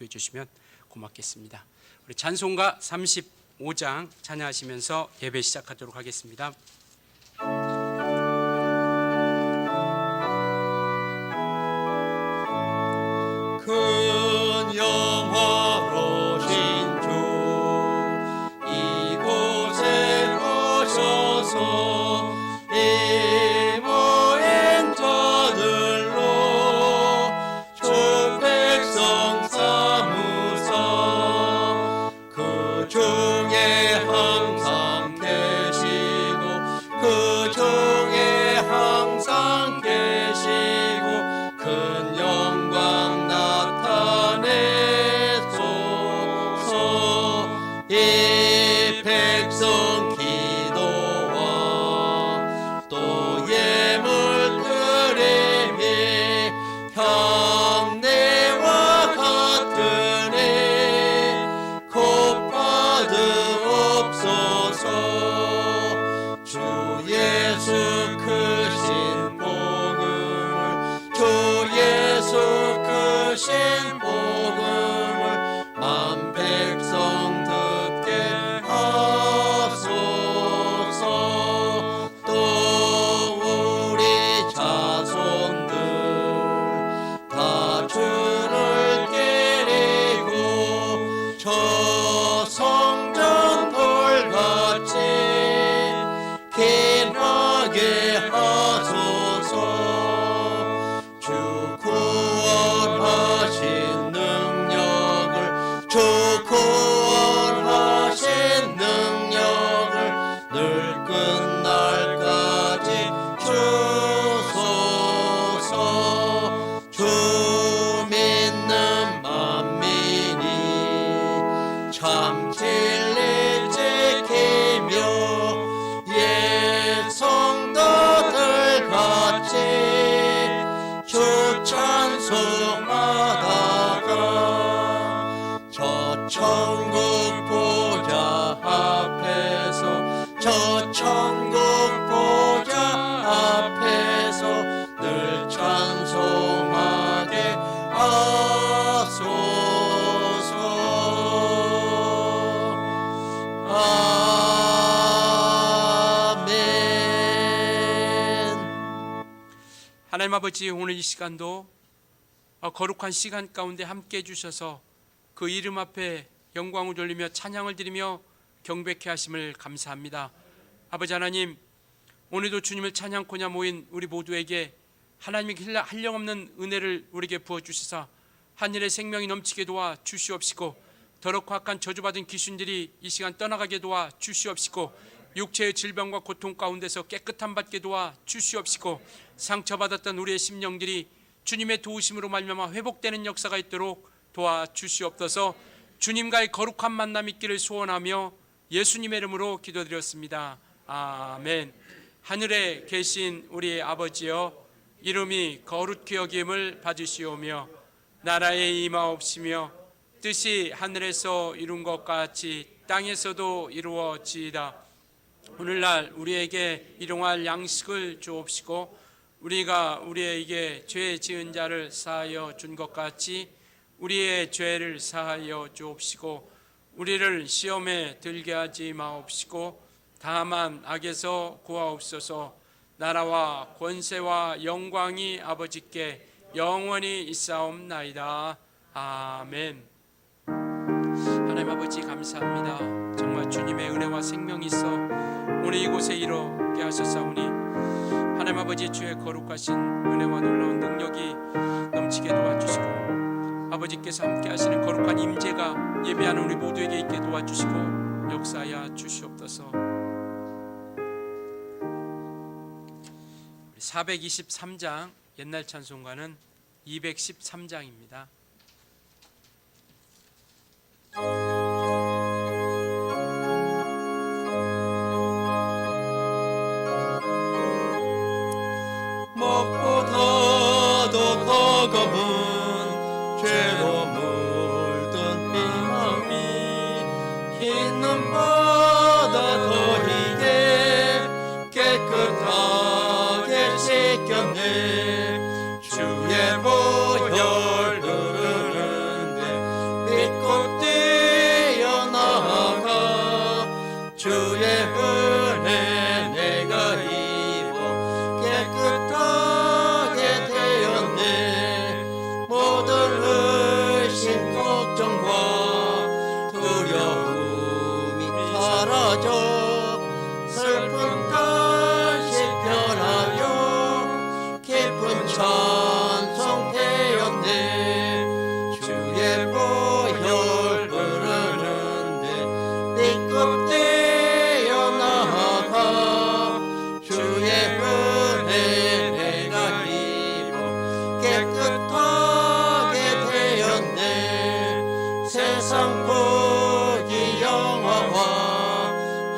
해주시면 고맙겠습니다. 우리 찬송가 35장 찬양하시면서 예배 시작하도록 하겠습니다. 큰 영화로신 주 이곳에 오셔서 이 모인 자들로 주 백성 삼으사 그 중에 항상 계시고 그 중에 항상 계시고 큰 영광 나타내소서 이 백성 기도와 또 예물 드림이 향내와 같으니 곧 받으옵소서 주 예수 크신 복음을 주 예수 크신 복음을 만 백성 듣게 하소서 또 우리 자손들 다 주를 기리고 저 성전 돌같이 빛나게 하소서 주 구원하신 능력을 주 구원하신 능력을 늘 끝날까지 주소서 주 믿는 만민이 참 진리 지키며 옛 성도들 같이 주 찬송하다가 저 천국 보좌 앞에서 저 천국 보좌 앞에서 늘 찬송하게 하소서. 하나님 아버지, 오늘 이 시간도 거룩한 시간 가운데 함께 해주셔서 그 이름 앞에 영광을 돌리며 찬양을 드리며 경배케 하심을 감사합니다. 아버지 하나님, 오늘도 주님을 찬양코냐 모인 우리 모두에게 하나님의 한량없는 은혜를 우리에게 부어주시사 하늘의 생명이 넘치게 도와 주시옵시고 더럽고 악한 저주받은 귀신들이 이 시간 떠나가게 도와 주시옵시고 육체의 질병과 고통 가운데서 깨끗함 받게 도와 주시옵시고 상처받았던 우리의 심령들이 주님의 도우심으로 말미암아 회복되는 역사가 있도록 도와 주시옵소서. 주님과의 거룩한 만남 있기를 소원하며 예수님의 이름으로 기도드렸습니다. 아멘. 하늘에 계신 우리 아버지여, 이름이 거룩히 여김을 받으시오며 나라의 임하옵시며 뜻이 하늘에서 이룬 것 같이 땅에서도 이루어지이다. 오늘날 우리에게 일용할 양식을 주옵시고 우리가 우리에게 죄 지은 자를 사하여 준 것 같이 우리의 죄를 사하여 주옵시고 우리를 시험에 들게 하지 마옵시고 다만 악에서 구하옵소서. 나라와 권세와 영광이 아버지께 영원히 있사옵나이다. 아멘. 하나님 아버지 감사합니다. 정말 주님의 은혜와 생명이 있어 오늘 이곳에 이르게 하셨사오니 하나님 아버지, 주의 거룩하신 은혜와 놀라운 능력이 넘치게 도와주시고 아버지께서 함께 하시는 거룩한 임재가 예배하는 우리 모두에게 있게 도와주시고 역사하여 주시옵소서. 423장 옛날 찬송가는 213장입니다. 먹보다도 버거운 죄로 물든 피 흰 눈보다 더 희게 깨끗하게 씻겼네. 주의 보혈 믿고 뛰어나가 주의 은혜 내가 입어 깨끗하게 되었네. 모든 의심 걱정과 두려움이 사라져 슬픈 다시 변하여 기쁜 찬송 되었네. 주의 보혈 흐르는데 믿고 뛰어나가 주의 은혜 내가 입어 깨끗하게 되었네. 세상 포기 영화와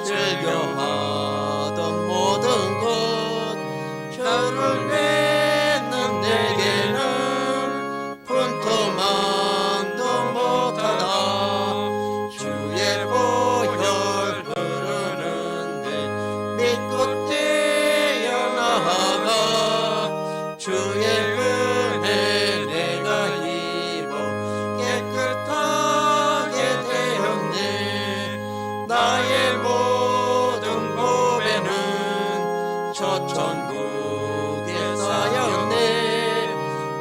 즐겨하던 모든 것 혀를 내는 내게는 분토만도 못하다. 주의 보혈 흐르는데 믿고 뛰어나가 주의 은혜 내가 입어 깨끗하게 되었네. 나의 모든 보배는 저 천국에 쌓였네.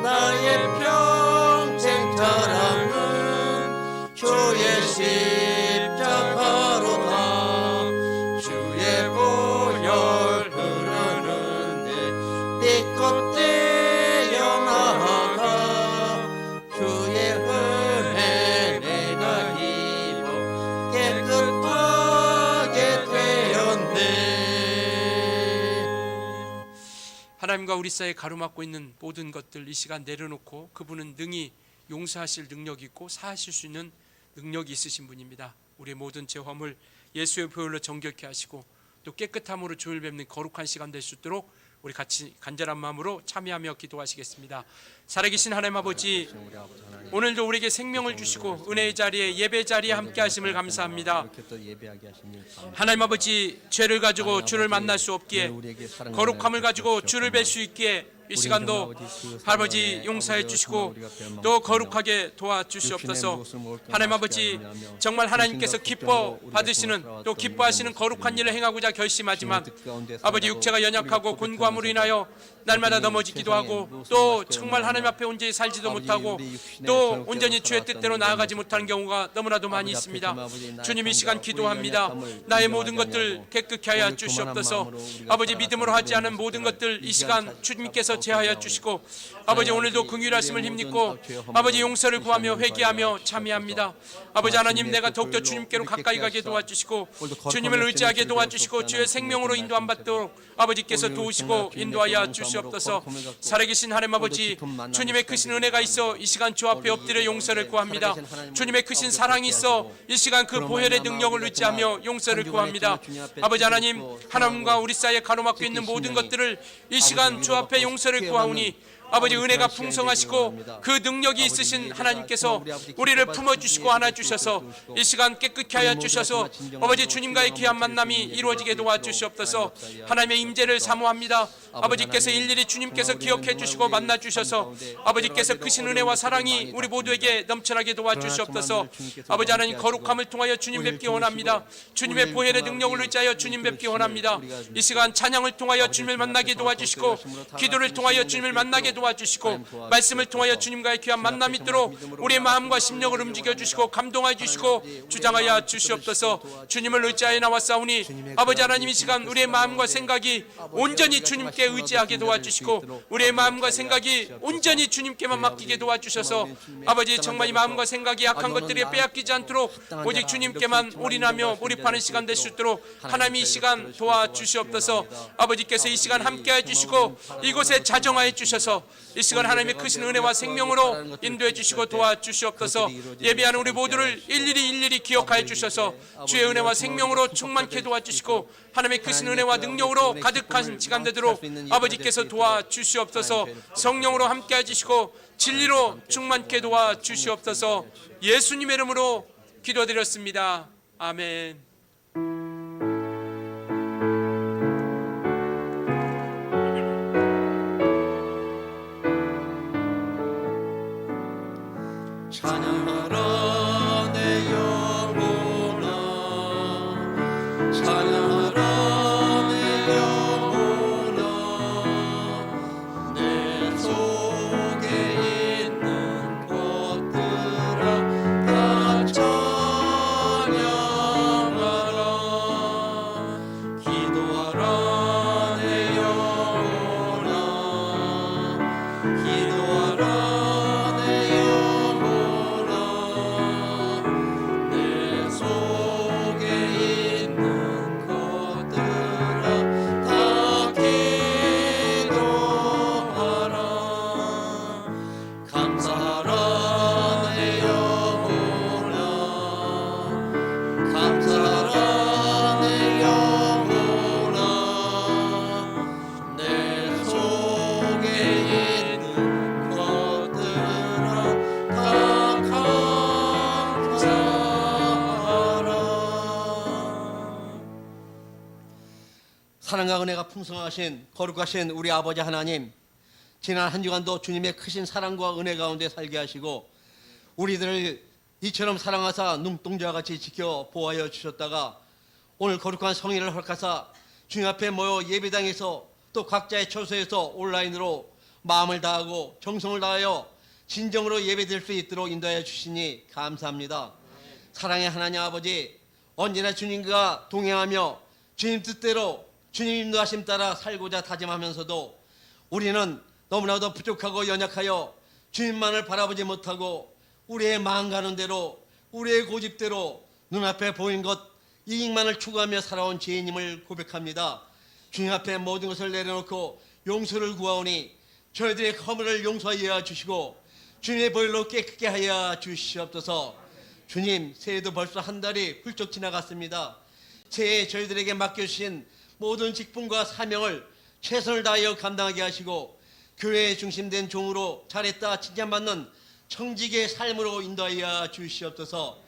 나의 평생 자랑은 주의 십자가로다. 주의 보혈 흐르는데 믿고 뛰어나가 주의 은혜 내가 입어 깨끗하게 되었네. 하나님과 우리 사이에 가로막고 있는 모든 것들 이 시간 내려놓고 그분은 능히 용서하실 능력이 있고 사하실 수 있는 능력이 있으신 분입니다. 우리의 모든 죄 허물 예수의 보혈로 정결케 하시고 또 깨끗함으로 주를 뵙는 거룩한 시간 될 수 있도록 우리 같이 간절한 마음으로 참여하며 기도하시겠습니다. 살아계신 하나님 아버지, 오늘도 우리에게 생명을 주시고 은혜의 자리에 예배 자리에 함께 하심을 감사합니다. 하나님 아버지, 죄를 가지고 주를 만날 수 없기에 거룩함을 가지고 주를 뵐 수 있기에 이 시간도 아버지 용서해 주시고 또 거룩하게 도와주시옵소서. 하나님 아버지, 정말 하나님께서 기뻐 받으시는 또 기뻐하시는 거룩한 일을 행하고자 결심하지만 아버지 육체가 연약하고 곤고함으로 인하여 날마다 넘어지기도 하고 또 정말 하나님 앞에 온전히 살지도 못하고 또 온전히 주의 뜻대로 나아가지 못하는 경우가 너무나도 많이 있습니다. 주님, 이 시간 기도합니다. 나의 모든 것들 깨끗게 하여 주시옵소서. 아버지, 믿음으로 하지 않은 모든 것들 이 시간 주님께서 제하여 주시고 아버지, 오늘도 긍휼하심을 힘입고 아버지 용서를 구하며 회개하며 참여합니다. 아버지 하나님, 내가 더욱더 주님께로 가까이 가게 도와주시고 주님을 의지하게 도와주시고 주의 생명으로 인도함 받도록 아버지께서 도우시고 인도하여 주시옵소서. 살아계신 하나님 아버지, 주님의 크신 은혜가 있어 이 시간 주 앞에 엎드려 용서를 구합니다. 주님의 크신 사랑이 있어 이 시간 그 보혈의 능력을 의지하며 용서를 구합니다. 아버지 하나님, 하나님과 우리 사이에 가로막고 있는 모든 것들을 이 시간 주 앞에 용서를 구하오니 아버지 은혜가 풍성하시고 그 능력이 있으신 하나님께서 우리를 품어주시고 안아주셔서 이 시간 깨끗게 하여 주셔서 아버지 주님과의 귀한 만남이 이루어지게 도와주시옵소서. 하나님의 임재를 사모합니다. 아버지께서 일일이 주님께서 기억해 주시고 만나 주셔서 아버지께서 크신 은혜와 사랑이 우리 모두에게 넘쳐나게 도와주시옵소서. 아버지 하나님, 거룩함을 통하여 주님 뵙기 원합니다. 주님의 보혈의 능력을 의지하여 주님 뵙기 원합니다. 이 시간 찬양을 통하여 주님을 만나게 도와주시고 기도를 통하여 주님을 만나게 도와주시고 말씀을 통하여 주님과의 귀한 만남이 있도록 우리의 마음과 심령을 움직여 주시고 감동하여 주시고 주장하여 주시옵소서. 주님을 의지하여 나왔사오니 아버지 하나님, 이 시간 우리의 마음과 생각이 온전히 주님께 의지하게 도와주시고 우리의 마음과 생각이 온전히 주님께만 맡기게 도와주셔서 아버지 정말 이 마음과 생각이 약한 것들이 빼앗기지 않도록 오직 주님께만 올인하며 몰입하는 시간 될 수 있도록 하나님 이 시간 도와주시옵소서. 아버지께서 이 시간 함께해 주시고 이곳에 자정하여 주셔서 이 시간 하나님의 크신 은혜와 생명으로 인도해 주시고 도와주시옵소서. 예배하는 우리 모두를 일일이 기억하여 주셔서 주의 은혜와 생명으로 충만케 도와주시고 하나님의 크신 은혜와 능력으로 가득한 시간 되도록 아버지께서 도와주시옵소서. 성령으로 함께해 주시고 진리로 충만케 도와주시옵소서. 예수님의 이름으로 기도드렸습니다. 아멘. 찬양하라 사랑과 은혜가 풍성하신 거룩하신 우리 아버지 하나님, 지난 한 주간도 주님의 크신 사랑과 은혜 가운데 살게 하시고 우리들을 이처럼 사랑하사 눈동자와 같이 지켜 보호하여 주셨다가 오늘 거룩한 성일을 허락하사 주님 앞에 모여 예배당에서 또 각자의 처소에서 온라인으로 마음을 다하고 정성을 다하여 진정으로 예배드릴 수 있도록 인도하여 주시니 감사합니다. 사랑의 하나님 아버지, 언제나 주님과 동행하며 주님 뜻대로 주님 인도하심 따라 살고자 다짐하면서도 우리는 너무나도 부족하고 연약하여 주님만을 바라보지 못하고 우리의 마음 가는 대로 우리의 고집대로 눈앞에 보이는 것 이익만을 추구하며 살아온 죄인임을 고백합니다. 주님 앞에 모든 것을 내려놓고 용서를 구하오니 저희들의 허물을 용서하여 주시고 주님의 보혈로 깨끗게 하여 주시옵소서. 주님, 새해도 벌써 한 달이 훌쩍 지나갔습니다. 새해 저희들에게 맡겨주신 모든 직분과 사명을 최선을 다하여 감당하게 하시고 교회에 중심된 종으로 잘했다 칭찬받는 청직의 삶으로 인도하여 주시옵소서.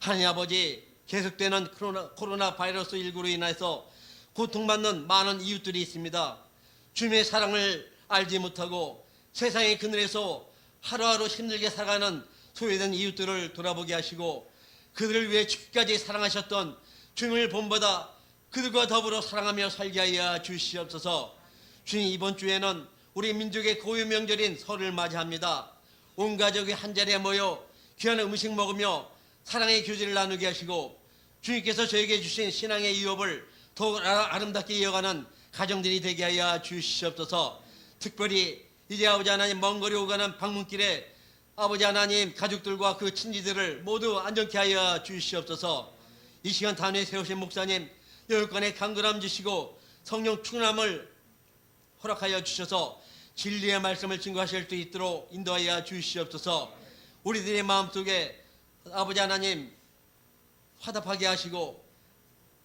하나님 아버지, 계속되는 코로나 바이러스 19로 인해서 고통받는 많은 이웃들이 있습니다. 주님의 사랑을 알지 못하고 세상의 그늘에서 하루하루 힘들게 살아가는 소외된 이웃들을 돌아보게 하시고 그들을 위해 죽기까지 사랑하셨던 주님을 본받아 그들과 더불어 사랑하며 살게 하여 주시옵소서. 주님, 이번 주에는 우리 민족의 고유 명절인 설을 맞이합니다. 온 가족이 한자리에 모여 귀한 음식 먹으며 사랑의 교제를 나누게 하시고 주님께서 저에게 주신 신앙의 유업을 더욱 아름답게 이어가는 가정들이 되게 하여 주시옵소서. 특별히 이제 아버지 하나님 먼 거리 오가는 방문길에 아버지 하나님 가족들과 그 친지들을 모두 안전케 하여 주시옵소서. 이 시간 단위에 세우신 목사님 여육간에 강건함 주시고 성령 충만함을 허락하여 주셔서 진리의 말씀을 증거하실 수 있도록 인도하여 주시옵소서. 우리들의 마음속에 아버지 하나님 화답하게 하시고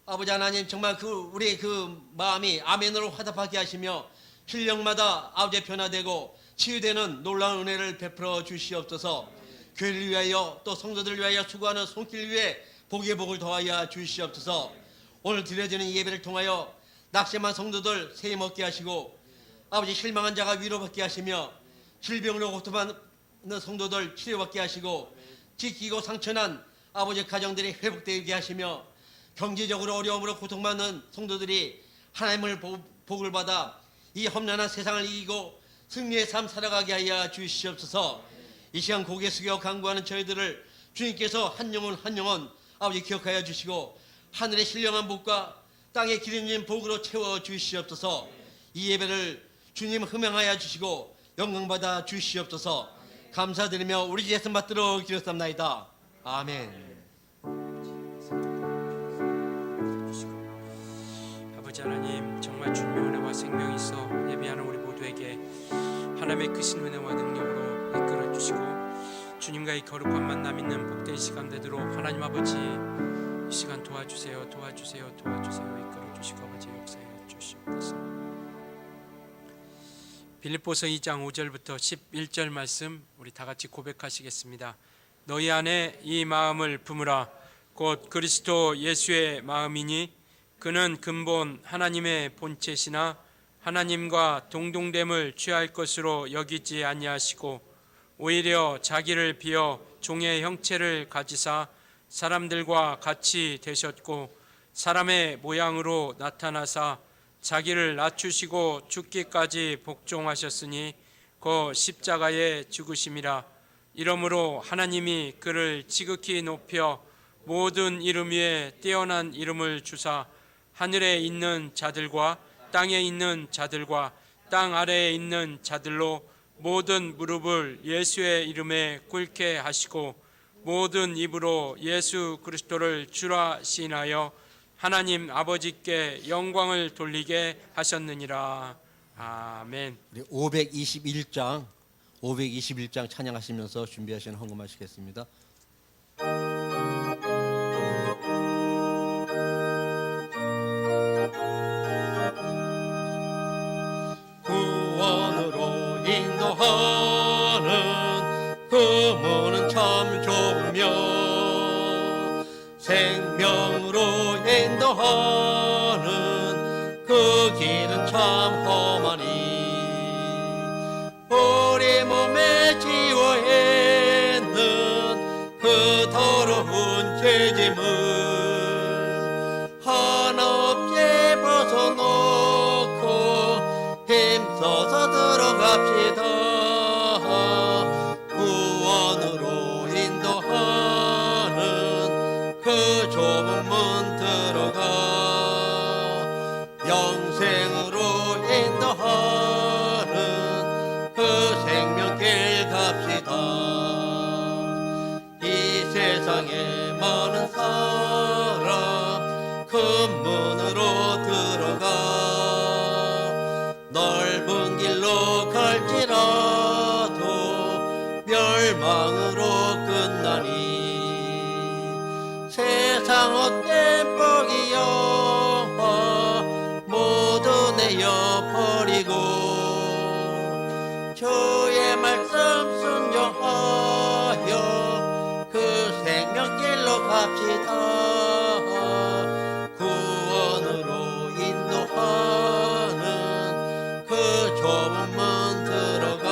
아버지 하나님 정말 우리의 그 마음이 아멘으로 화답하게 하시며 필령마다 아버지 변화되고 치유되는 놀라운 은혜를 베풀어 주시옵소서. 교회를 위하여 또 성도들을 위하여 수고하는 손길 위에 복의 복을 더하여 주시옵소서. 오늘 드려지는 예배를 통하여 낙심한 성도들 세임 얻게 하시고 아버지 실망한 자가 위로받게 하시며 질병으로 고통받는 성도들 치료받게 하시고 찢기고 상처난 아버지 가정들이 회복되게 하시며 경제적으로 어려움으로 고통받는 성도들이 하나님을 복을 받아 이 험난한 세상을 이기고 승리의 삶 살아가게 하여 주시옵소서. 이 시간 고개 숙여 간구하는 저희들을 주님께서 한 영혼 한 영혼 아버지 기억하여 주시고 하늘의 신령한 복과 땅의 기름진 복으로 채워 주시옵소서. 이 예배를 주님 흠양하여 주시고 영광받아 주시옵소서. 감사드리며 우리 주 예수 받들어 기도합나이다. 아멘. 아버지 하나님, 정말 주님의 은혜와 생명이 있어 예배하는 우리 모두에게 하나님의 크신 은혜와 능력으로 이끌어 주시고 주님과의 거룩한 만남 있는 복된 시간 되도록 하나님 아버지 이 시간 도와주세요. 이끌어 주시고 아버지 역사해 주시옵소서. 빌립보서 2장 5절부터 11절 말씀 우리 다 같이 고백하시겠습니다. 너희 안에 이 마음을 품으라. 곧 그리스도 예수의 마음이니 그는 근본 하나님의 본체시나 하나님과 동등됨을 취할 것으로 여기지 아니하시고 오히려 자기를 비어 종의 형체를 가지사 사람들과 같이 되셨고 사람의 모양으로 나타나사 자기를 낮추시고 죽기까지 복종하셨으니 그 십자가에 죽으심이라. 이러므로 하나님이 그를 지극히 높여 모든 이름 위에 뛰어난 이름을 주사 하늘에 있는 자들과 땅에 있는 자들과 땅 아래에 있는 자들로 모든 무릎을 예수의 이름에 꿇게 하시고 모든 입으로 예수 그리스도를 주라 시인하여 하나님 아버지께 영광을 돌리게 하셨느니라. 아멘. 우리 521장 찬양하시면서 준비하신 헌금하시겠습니다. 구원으로 인도하는 그 문은 참 좁으며 생명으로 인도하는 그 길 참 험하니 우리 몸에 지워있는 그 더러운 죄짐을 하나 없이 벗어놓고 힘써서 들어갑시다. 구원으로 인도하는 그 좁은 문 들어가 영생으로 인도하는 그 생명길 갑시다. 이 세상에 많은 사람 큰 문으로 들어가 넓은 길로 갈지라도 멸망으로 끝나니 세상 헛된 뻑이여 모두 내어버리고 주의 말씀 순종하여 그 생명길로 갑시다. 구원으로 인도하는 그 좁은 문 들어가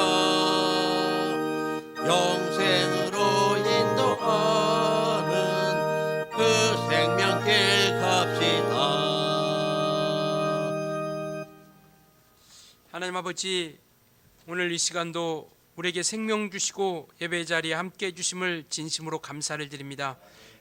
영생으로 인도하는 그 생명길 갑시다. 하나님 아버지, 오늘 이 시간도 우리에게 생명 주시고 예배 자리에 함께 해주심을 진심으로 감사를 드립니다.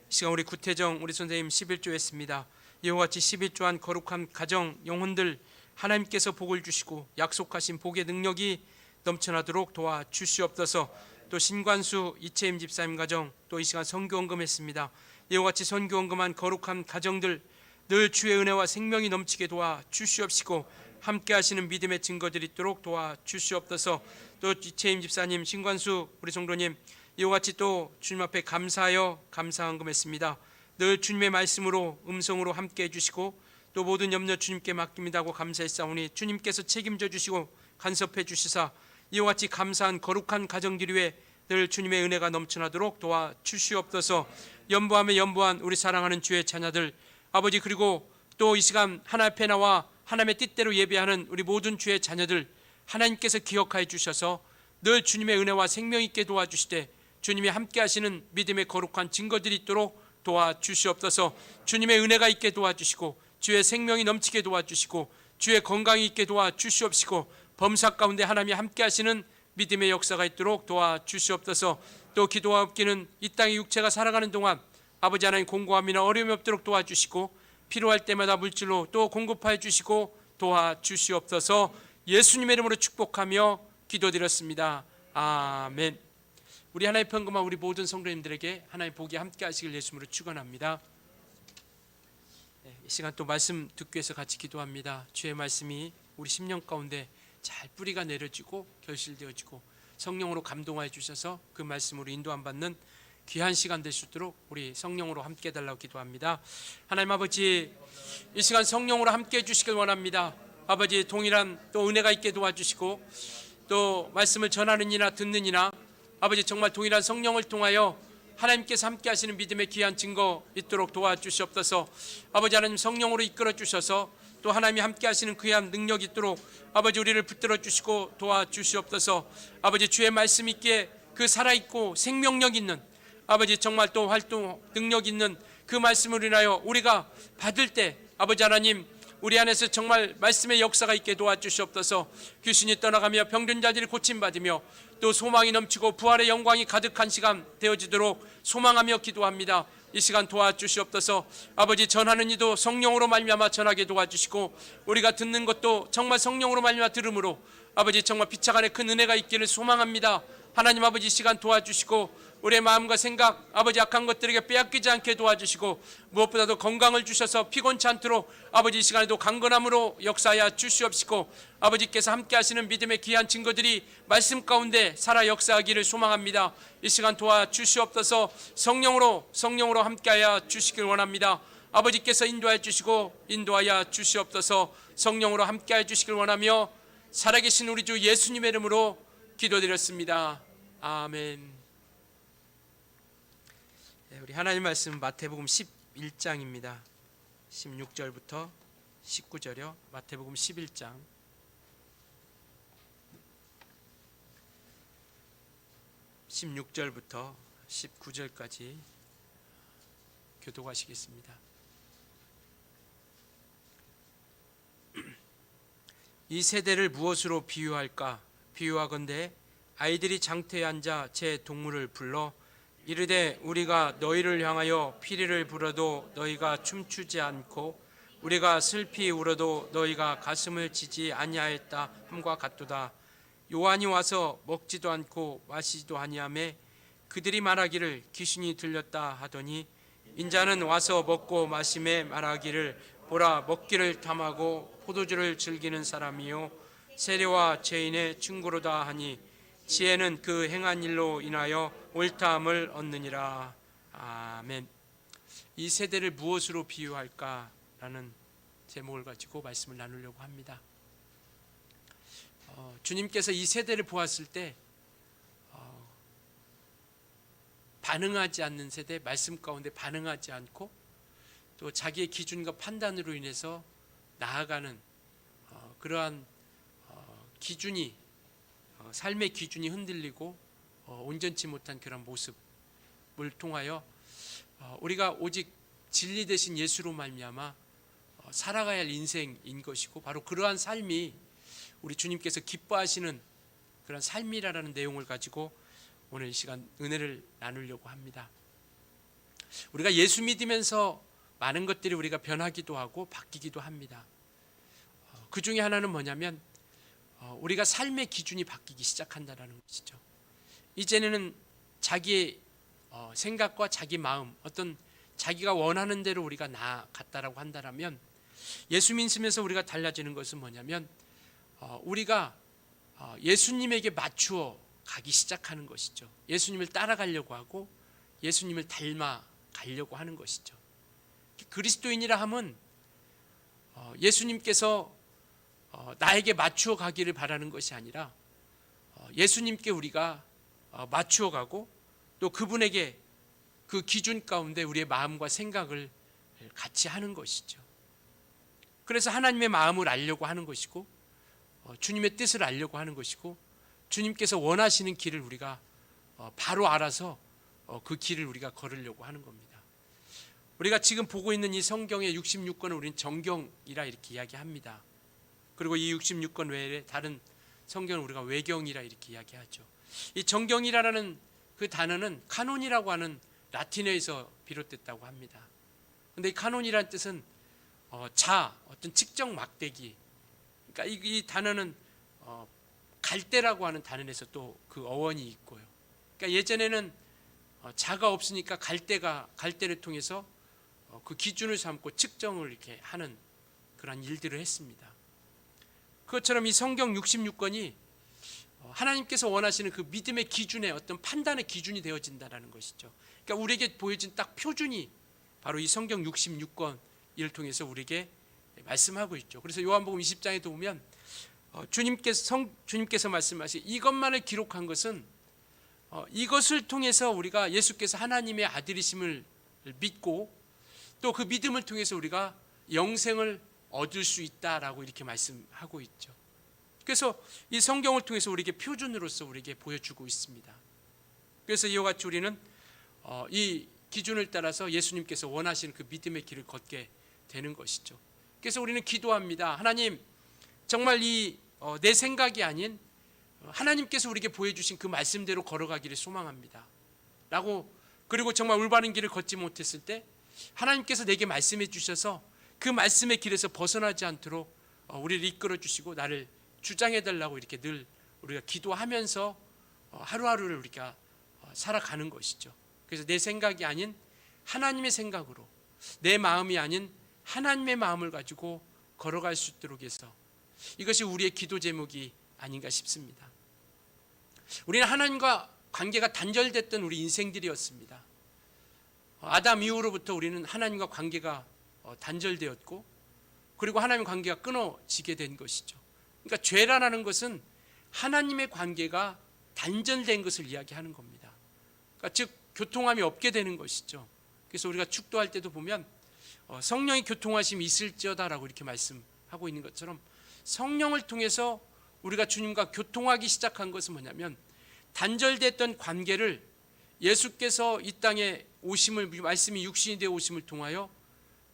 이 시간 우리 구태정 우리 선생님 11조 했습니다. 이와 같이 11조한 거룩한 가정 영혼들 하나님께서 복을 주시고 약속하신 복의 능력이 넘쳐나도록 도와 주시옵소서. 또 신관수 이채임 집사님 가정 또 이 시간 선교헌금했습니다. 이와 같이 선교헌금한 거룩한 가정들 늘 주의 은혜와 생명이 넘치게 도와 주시옵시고 함께 하시는 믿음의 증거들이 있도록 도와 주시옵소서. 또 이채임 집사님, 신관수 우리 성도님 이와 같이 또 주님 앞에 감사하여 감사헌금했습니다. 늘 주님의 말씀으로 음성으로 함께 해주시고 또 모든 염려 주님께 맡깁니다 하고 감사했사오니 주님께서 책임져 주시고 간섭해 주시사 이와 같이 감사한 거룩한 가정들 위에 늘 주님의 은혜가 넘쳐나도록 도와 주시옵소서. 연보함에 연보한 우리 사랑하는 주의 자녀들 아버지, 그리고 또 이 시간 하나님 앞에 나와 하나님의 뜻대로 예배하는 우리 모든 주의 자녀들 하나님께서 기억하여 주셔서 늘 주님의 은혜와 생명 있게 도와주시되 주님이 함께 하시는 믿음의 거룩한 증거들이 있도록 도와주시옵소서. 주님의 은혜가 있게 도와주시고 주의 생명이 넘치게 도와주시고 주의 건강이 있게 도와주시옵시고 범사 가운데 하나님이 함께 하시는 믿음의 역사가 있도록 도와주시옵소서. 또 기도와 없기는 이 땅의 육체가 살아가는 동안 아버지 하나님 공고함이나 어려움이 없도록 도와주시고 필요할 때마다 물질로 또 공급하여 주시고 도와주시옵소서. 예수님의 이름으로 축복하며 기도드렸습니다. 아멘. 우리 하나님 평금한 우리 모든 성도님들에게 하나님 복이 함께 하시길 예수님으로 축원합니다. 이 시간 또 말씀 듣기 위해서 같이 기도합니다. 주의 말씀이 우리 심령 가운데 잘 뿌리가 내려지고 결실되어지고 성령으로 감동하여 주셔서 그 말씀으로 인도함 받는 귀한 시간 될 수 있도록 우리 성령으로 함께 해달라고 기도합니다. 하나님 아버지, 이 시간 성령으로 함께 해주시길 원합니다. 아버지, 동일한 또 은혜가 있게 도와주시고 또 말씀을 전하는 이나 듣는 이나 아버지 정말 동일한 성령을 통하여 하나님께서 함께 하시는 믿음의 귀한 증거 있도록 도와주시옵소서. 아버지 하나님 성령으로 이끌어 주셔서 또 하나님이 함께 하시는 귀한 능력이 있도록 아버지 우리를 붙들어 주시고 도와주시옵소서. 아버지 주의 말씀 있기에 그 살아있고 생명력 있는 아버지 정말 또 활동 능력 있는 그 말씀을 인하여 우리가 받을 때 아버지 하나님 우리 안에서 정말 말씀의 역사가 있게 도와주시옵소서. 귀신이 떠나가며 병든 자들이 고침받으며 또 소망이 넘치고 부활의 영광이 가득한 시간 되어지도록 소망하며 기도합니다. 이 시간 도와주시옵소서. 아버지 전하는 이도 성령으로 말미암아 전하게 도와주시고 우리가 듣는 것도 정말 성령으로 말미암아 들음으로 아버지 정말 피차 간에 큰 은혜가 있기를 소망합니다. 하나님 아버지 이 시간 도와주시고 우리의 마음과 생각 아버지 악한 것들에게 빼앗기지 않게 도와주시고 무엇보다도 건강을 주셔서 피곤치 않도록 아버지 이 시간에도 강건함으로 역사하여 주시옵시고 아버지께서 함께 하시는 믿음의 귀한 증거들이 말씀 가운데 살아 역사하기를 소망합니다. 이 시간 도와주시옵소서. 성령으로 함께하여 주시길 원합니다. 아버지께서 인도하여 주시고 인도하여 주시옵소서. 성령으로 함께하여 주시길 원하며 살아계신 우리 주 예수님의 이름으로 기도드렸습니다. 아멘. 우리 하나님 말씀 마태복음 11장입니다. 16절부터 19절이요. 마태복음 11장 16절부터 19절까지 교독하시겠습니다. 이 세대를 무엇으로 비유할까? 비유하건대 아이들이 장터에 앉아 제 동물을 불러 이르되 우리가 너희를 향하여 피리를 불어도 너희가 춤추지 않고 우리가 슬피 울어도 너희가 가슴을 치지 아니하였다 함과 같도다. 요한이 와서 먹지도 않고 마시지도 아니하매 그들이 말하기를 귀신이 들렸다 하더니 인자는 와서 먹고 마심에 말하기를 보라 먹기를 탐하고 포도주를 즐기는 사람이요 세례와 죄인의 친구로다 하니 지혜는 그 행한 일로 인하여 옳다함을 얻느니라. 아멘. 이 세대를 무엇으로 비유할까라는 제목을 가지고 말씀을 나누려고 합니다. 주님께서 이 세대를 보았을 때 반응하지 않는 세대, 말씀 가운데 반응하지 않고 또 자기의 기준과 판단으로 인해서 나아가는 그러한 기준이 삶의 기준이 흔들리고 온전치 못한 그런 모습을 통하여 우리가 오직 진리 되신 예수로 말미암아 살아가야 할 인생인 것이고 바로 그러한 삶이 우리 주님께서 기뻐하시는 그런 삶이라는 내용을 가지고 오늘 이 시간 은혜를 나누려고 합니다. 우리가 예수 믿으면서 많은 것들이 우리가 변하기도 하고 바뀌기도 합니다. 그 중에 하나는 뭐냐면 우리가 삶의 기준이 바뀌기 시작한다는 것이죠. 이제는 자기의 생각과 자기 마음, 어떤 자기가 원하는 대로 우리가 나아갔다라고 한다면 예수 믿으면서 우리가 달라지는 것은 뭐냐면 우리가 예수님에게 맞추어 가기 시작하는 것이죠. 예수님을 따라가려고 하고 예수님을 닮아가려고 하는 것이죠. 그리스도인이라 함은 예수님께서 나에게 맞추어 가기를 바라는 것이 아니라 예수님께 우리가 맞추어 가고 또 그분에게 그 기준 가운데 우리의 마음과 생각을 같이 하는 것이죠. 그래서 하나님의 마음을 알려고 하는 것이고 주님의 뜻을 알려고 하는 것이고 주님께서 원하시는 길을 우리가 바로 알아서 그 길을 우리가 걸으려고 하는 겁니다. 우리가 지금 보고 있는 이 성경의 66권을 우리는 정경이라 이렇게 이야기합니다. 그리고 이 66권 외에 다른 성경을 우리가 외경이라 이렇게 이야기하죠. 이 정경이라는 그 단어는 카논이라고 하는 라틴어에서 비롯됐다고 합니다. 그런데 이 카논이라는 뜻은 어떤 측정 막대기. 그러니까 이 단어는 갈대라고 하는 단어에서 또 그 어원이 있고요. 그러니까 예전에는 자가 없으니까 갈대를 통해서 그 기준을 삼고 측정을 이렇게 하는 그런 일들을 했습니다. 그것처럼 이 성경 66권이 하나님께서 원하시는 그 믿음의 기준의 어떤 판단의 기준이 되어진다는 것이죠. 그러니까 우리에게 보여진 딱 표준이 바로 이 성경 66권을 통해서 우리에게 말씀하고 있죠. 그래서 요한복음 20장에도 보면 주님께서 말씀하신 이것만을 기록한 것은 이것을 통해서 우리가 예수께서 하나님의 아들이심을 믿고 또 그 믿음을 통해서 우리가 영생을 얻을 수 있다라고 이렇게 말씀하고 있죠. 그래서 이 성경을 통해서 우리에게 표준으로서 우리에게 보여주고 있습니다. 그래서 이와 같이 우리는 이 기준을 따라서 예수님께서 원하시는 그 믿음의 길을 걷게 되는 것이죠. 그래서 우리는 기도합니다. 하나님, 정말 내 생각이 아닌 하나님께서 우리에게 보여주신 그 말씀대로 걸어가기를 소망합니다. 그리고 정말 올바른 길을 걷지 못했을 때 하나님께서 내게 말씀해 주셔서 그 말씀의 길에서 벗어나지 않도록 우리를 이끌어 주시고 나를 주장해 달라고 이렇게 늘 우리가 기도하면서 하루하루를 우리가 살아가는 것이죠. 그래서 내 생각이 아닌 하나님의 생각으로, 내 마음이 아닌 하나님의 마음을 가지고 걸어갈 수 있도록 해서 이것이 우리의 기도 제목이 아닌가 싶습니다. 우리는 하나님과 관계가 단절됐던 우리 인생들이었습니다. 아담 이후로부터 우리는 하나님과 관계가 단절되었고 그리고 하나님의 관계가 끊어지게 된 것이죠. 그러니까 죄라는 것은 하나님의 관계가 단절된 것을 이야기하는 겁니다. 그러니까 즉 교통함이 없게 되는 것이죠. 그래서 우리가 축도할 때도 보면 성령의 교통하심이 있을지어다라고 이렇게 말씀하고 있는 것처럼 성령을 통해서 우리가 주님과 교통하기 시작한 것은 뭐냐면 단절됐던 관계를 예수께서 이 땅에 오심을, 말씀이 육신이 되어 오심을 통하여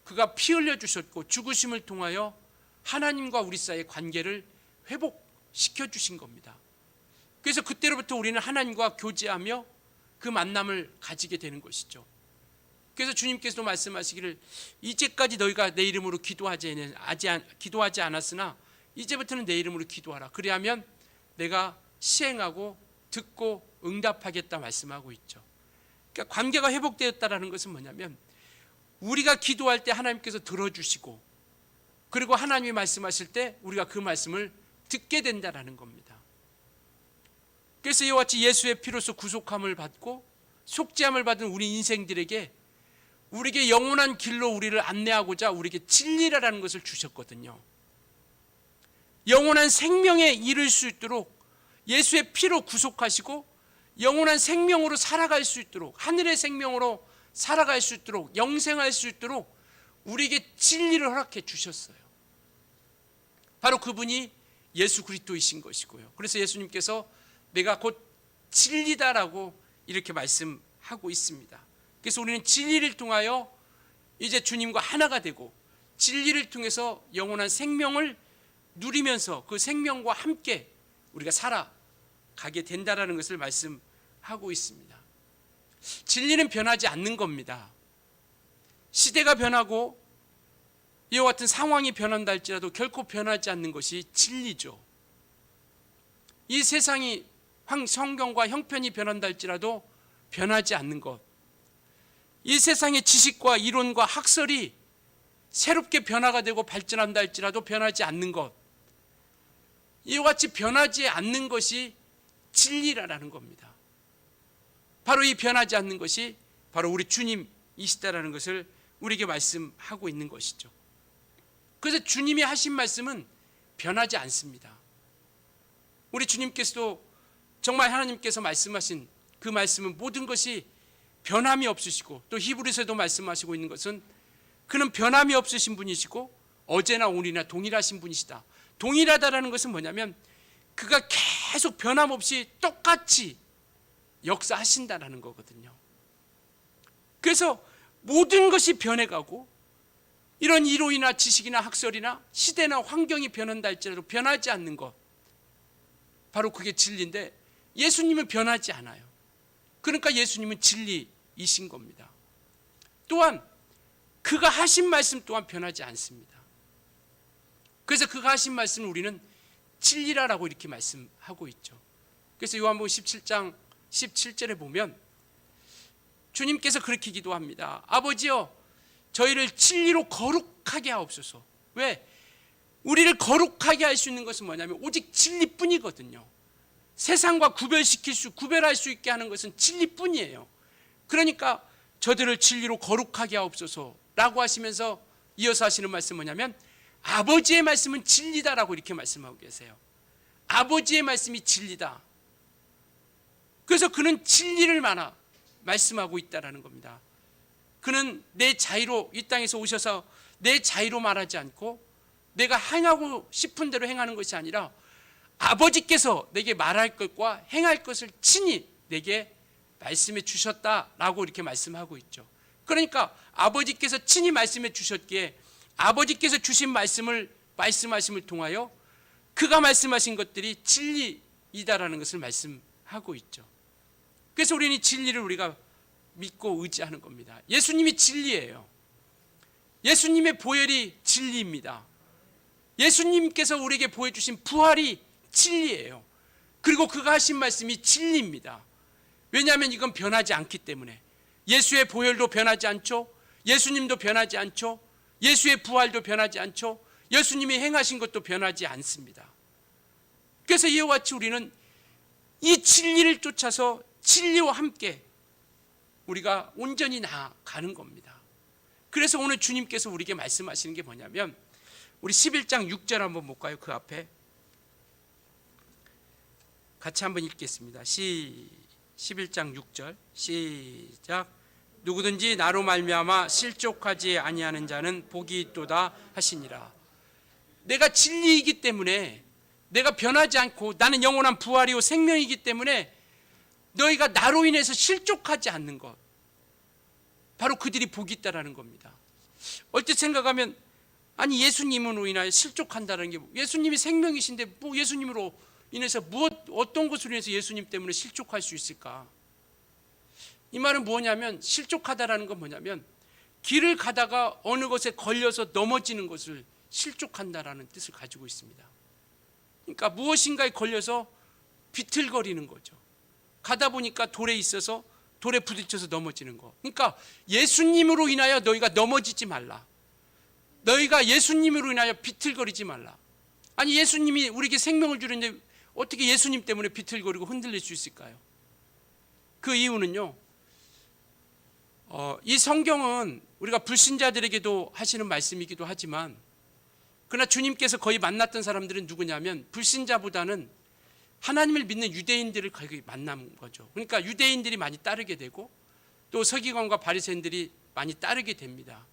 그가 피 흘려 주셨고 죽으심을 통하여 하나님과 우리 사이의 관계를 회복시켜 주신 겁니다. 그래서 그때로부터 우리는 하나님과 교제하며 그 만남을 가지게 되는 것이죠. 그래서 주님께서도 말씀하시기를 이제까지 너희가 내 이름으로 기도하지 않았으나 이제부터는 내 이름으로 기도하라. 그리하면 내가 시행하고 듣고 응답하겠다 말씀하고 있죠. 그러니까 관계가 회복되었다는 것은 뭐냐면 우리가 기도할 때 하나님께서 들어주시고 그리고 하나님이 말씀하실 때 우리가 그 말씀을 듣게 된다는 겁니다. 그래서 이와 같이 예수의 피로서 구속함을 받고 속죄함을 받은 우리 인생들에게 우리에게 영원한 길로 우리를 안내하고자 우리에게 진리라는 것을 주셨거든요. 영원한 생명에 이를 수 있도록 예수의 피로 구속하시고 영원한 생명으로 살아갈 수 있도록 하늘의 생명으로 살아갈 수 있도록 영생할 수 있도록 우리에게 진리를 허락해 주셨어요. 바로 그분이 예수 그리스도이신 것이고요. 그래서 예수님께서 내가 곧 진리다라고 이렇게 말씀하고 있습니다. 그래서 우리는 진리를 통하여 이제 주님과 하나가 되고 진리를 통해서 영원한 생명을 누리면서 그 생명과 함께 우리가 살아가게 된다라는 것을 말씀하고 있습니다. 진리는 변하지 않는 겁니다. 시대가 변하고 이와 같은 상황이 변한다 할지라도 결코 변하지 않는 것이 진리죠. 이 세상이 성경과 형편이 변한다 할지라도 변하지 않는 것, 이 세상의 지식과 이론과 학설이 새롭게 변화가 되고 발전한다 할지라도 변하지 않는 것, 이와 같이 변하지 않는 것이 진리라는 겁니다. 바로 이 변하지 않는 것이 바로 우리 주님이시다라는 것을 우리에게 말씀하고 있는 것이죠. 그래서 주님이 하신 말씀은 변하지 않습니다. 우리 주님께서도 정말 하나님께서 말씀하신 그 말씀은 모든 것이 변함이 없으시고 또 히브리서에도 말씀하시고 있는 것은 그는 변함이 없으신 분이시고 어제나 오늘이나 동일하신 분이시다. 동일하다라는 것은 뭐냐면 그가 계속 변함없이 똑같이 역사하신다라는 거거든요. 그래서 모든 것이 변해가고 이런 이론이나 지식이나 학설이나 시대나 환경이 변한다 할지라도 변하지 않는 것, 바로 그게 진리인데 예수님은 변하지 않아요. 그러니까 예수님은 진리이신 겁니다. 또한 그가 하신 말씀 또한 변하지 않습니다. 그래서 그가 하신 말씀을 우리는 진리라고 이렇게 말씀하고 있죠. 그래서 요한복음 17장 17절에 보면 주님께서 그렇게 기도합니다. 아버지여 저희를 진리로 거룩하게 하옵소서. 왜? 우리를 거룩하게 할 수 있는 것은 뭐냐면 오직 진리뿐이거든요. 세상과 구별할 수 있게 하는 것은 진리뿐이에요. 그러니까 저들을 진리로 거룩하게 하옵소서라고 하시면서 이어서 하시는 말씀은 뭐냐면 아버지의 말씀은 진리다라고 이렇게 말씀하고 계세요. 아버지의 말씀이 진리다. 그래서 그는 진리를 말씀하고 있다라는 겁니다. 그는 내 자의로 이 땅에서 오셔서 내 자의로 말하지 않고 내가 행하고 싶은 대로 행하는 것이 아니라 아버지께서 내게 말할 것과 행할 것을 친히 내게 말씀해 주셨다라고 이렇게 말씀하고 있죠. 그러니까 아버지께서 친히 말씀해 주셨기에 아버지께서 주신 말씀하심을 통하여 그가 말씀하신 것들이 진리이다라는 것을 말씀하고 있죠. 그래서 우리는 이 진리를 우리가 믿고 의지하는 겁니다. 예수님이 진리예요. 예수님의 보혈이 진리입니다. 예수님께서 우리에게 보여주신 부활이 진리예요. 그리고 그가 하신 말씀이 진리입니다. 왜냐하면 이건 변하지 않기 때문에. 예수의 보혈도 변하지 않죠. 예수님도 변하지 않죠. 예수의 부활도 변하지 않죠. 예수님이 행하신 것도 변하지 않습니다. 그래서 이와 같이 우리는 이 진리를 쫓아서 진리와 함께 우리가 온전히 나아가는 겁니다. 그래서 오늘 주님께서 우리에게 말씀하시는 게 뭐냐면 우리 11장 6절 한번 볼까요? 그 앞에 같이 한번 읽겠습니다. 11장 6절 시작. 누구든지 나로 말미암아 실족하지 아니하는 자는 복이 있도다 하시니라. 내가 진리이기 때문에 내가 변하지 않고 나는 영원한 부활이요 생명이기 때문에 너희가 나로 인해서 실족하지 않는 것, 바로 그들이 복이 있다라는 겁니다. 얼핏 생각하면 아니 예수님으로 인하여 실족한다는 게 예수님이 생명이신데 뭐 예수님으로 인해서 어떤 것으로 인해서 예수님 때문에 실족할 수 있을까? 이 말은 뭐냐면, 실족하다라는 건 뭐냐면 길을 가다가 어느 것에 걸려서 넘어지는 것을 실족한다라는 뜻을 가지고 있습니다. 그러니까 무엇인가에 걸려서 비틀거리는 거죠. 가다 보니까 돌에 있어서 돌에 부딪혀서 넘어지는 거. 그러니까 예수님으로 인하여 너희가 넘어지지 말라. 너희가 예수님으로 인하여 비틀거리지 말라. 아니 예수님이 우리에게 생명을 주는데 어떻게 예수님 때문에 비틀거리고 흔들릴 수 있을까요? 그 이유는요, 이 성경은 우리가 불신자들에게도 하시는 말씀이기도 하지만, 그러나 주님께서 거의 만났던 사람들은 누구냐면 불신자보다는 하나님을 믿는 유대인들을 거의 만난 거죠. 그러니까 유대인들이 많이 따르게 되고 또 서기관과 바리새인들이 많이 따르게 됩니다.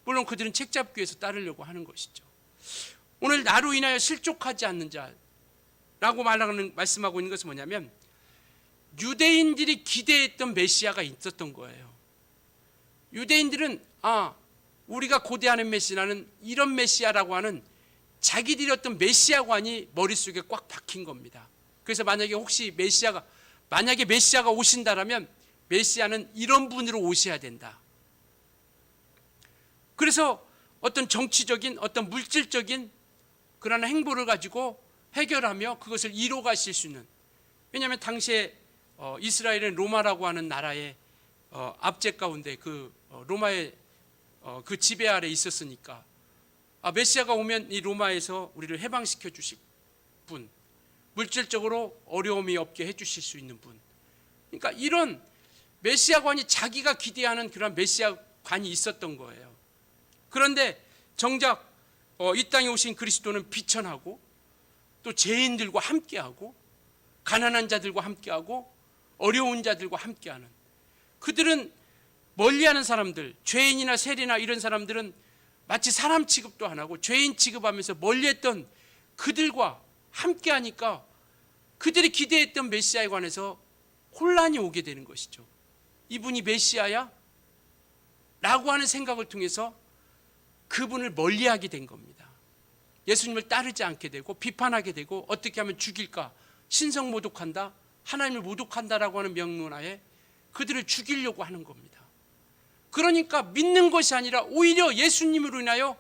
물론 그들은 책 잡기 위해서 따르려고 하는 것이죠. 오늘 나로 인하여 실족하지 않는 자라고 말씀하고 있는 것은 뭐냐면, 유대인들이 기대했던 메시아가 있었던 거예요. 유대인들은 우리가 고대하는 메시아는 이런 메시아라고 하는 자기들이 어떤 메시아관이 머릿속에 꽉 박힌 겁니다. 그래서 만약에 메시아가 오신다라면 메시아는 이런 분으로 오셔야 된다. 그래서 어떤 정치적인, 어떤 물질적인 그런 행보를 가지고 해결하며 그것을 이뤄가실 수 있는, 왜냐하면 당시에 이스라엘은 로마라고 하는 나라의 압제 가운데 로마의 그 지배 아래 있었으니까 메시아가 오면 이 로마에서 우리를 해방시켜 주실 분, 물질적으로 어려움이 없게 해주실 수 있는 분. 그러니까 이런 메시아관이 자기가 기대하는 그런 메시아관이 있었던 거예요. 그런데 정작 이 땅에 오신 그리스도는 비천하고 또 죄인들과 함께하고 가난한 자들과 함께하고 어려운 자들과 함께하는, 그들은 멀리하는 사람들, 죄인이나 세리나 이런 사람들은 마치 사람 취급도 안 하고 죄인 취급하면서 멀리했던 그들과 함께하니까 그들이 기대했던 메시아에 관해서 혼란이 오게 되는 것이죠. 이분이 메시아야? 라고 하는 생각을 통해서 그분을 멀리하게 된 겁니다. 예수님을 따르지 않게 되고 비판하게 되고 어떻게 하면 죽일까, 신성 모독한다, 하나님을 모독한다라고 하는 명문하에 그들을 죽이려고 하는 겁니다. 그러니까 믿는 것이 아니라 오히려 예수님으로 인하여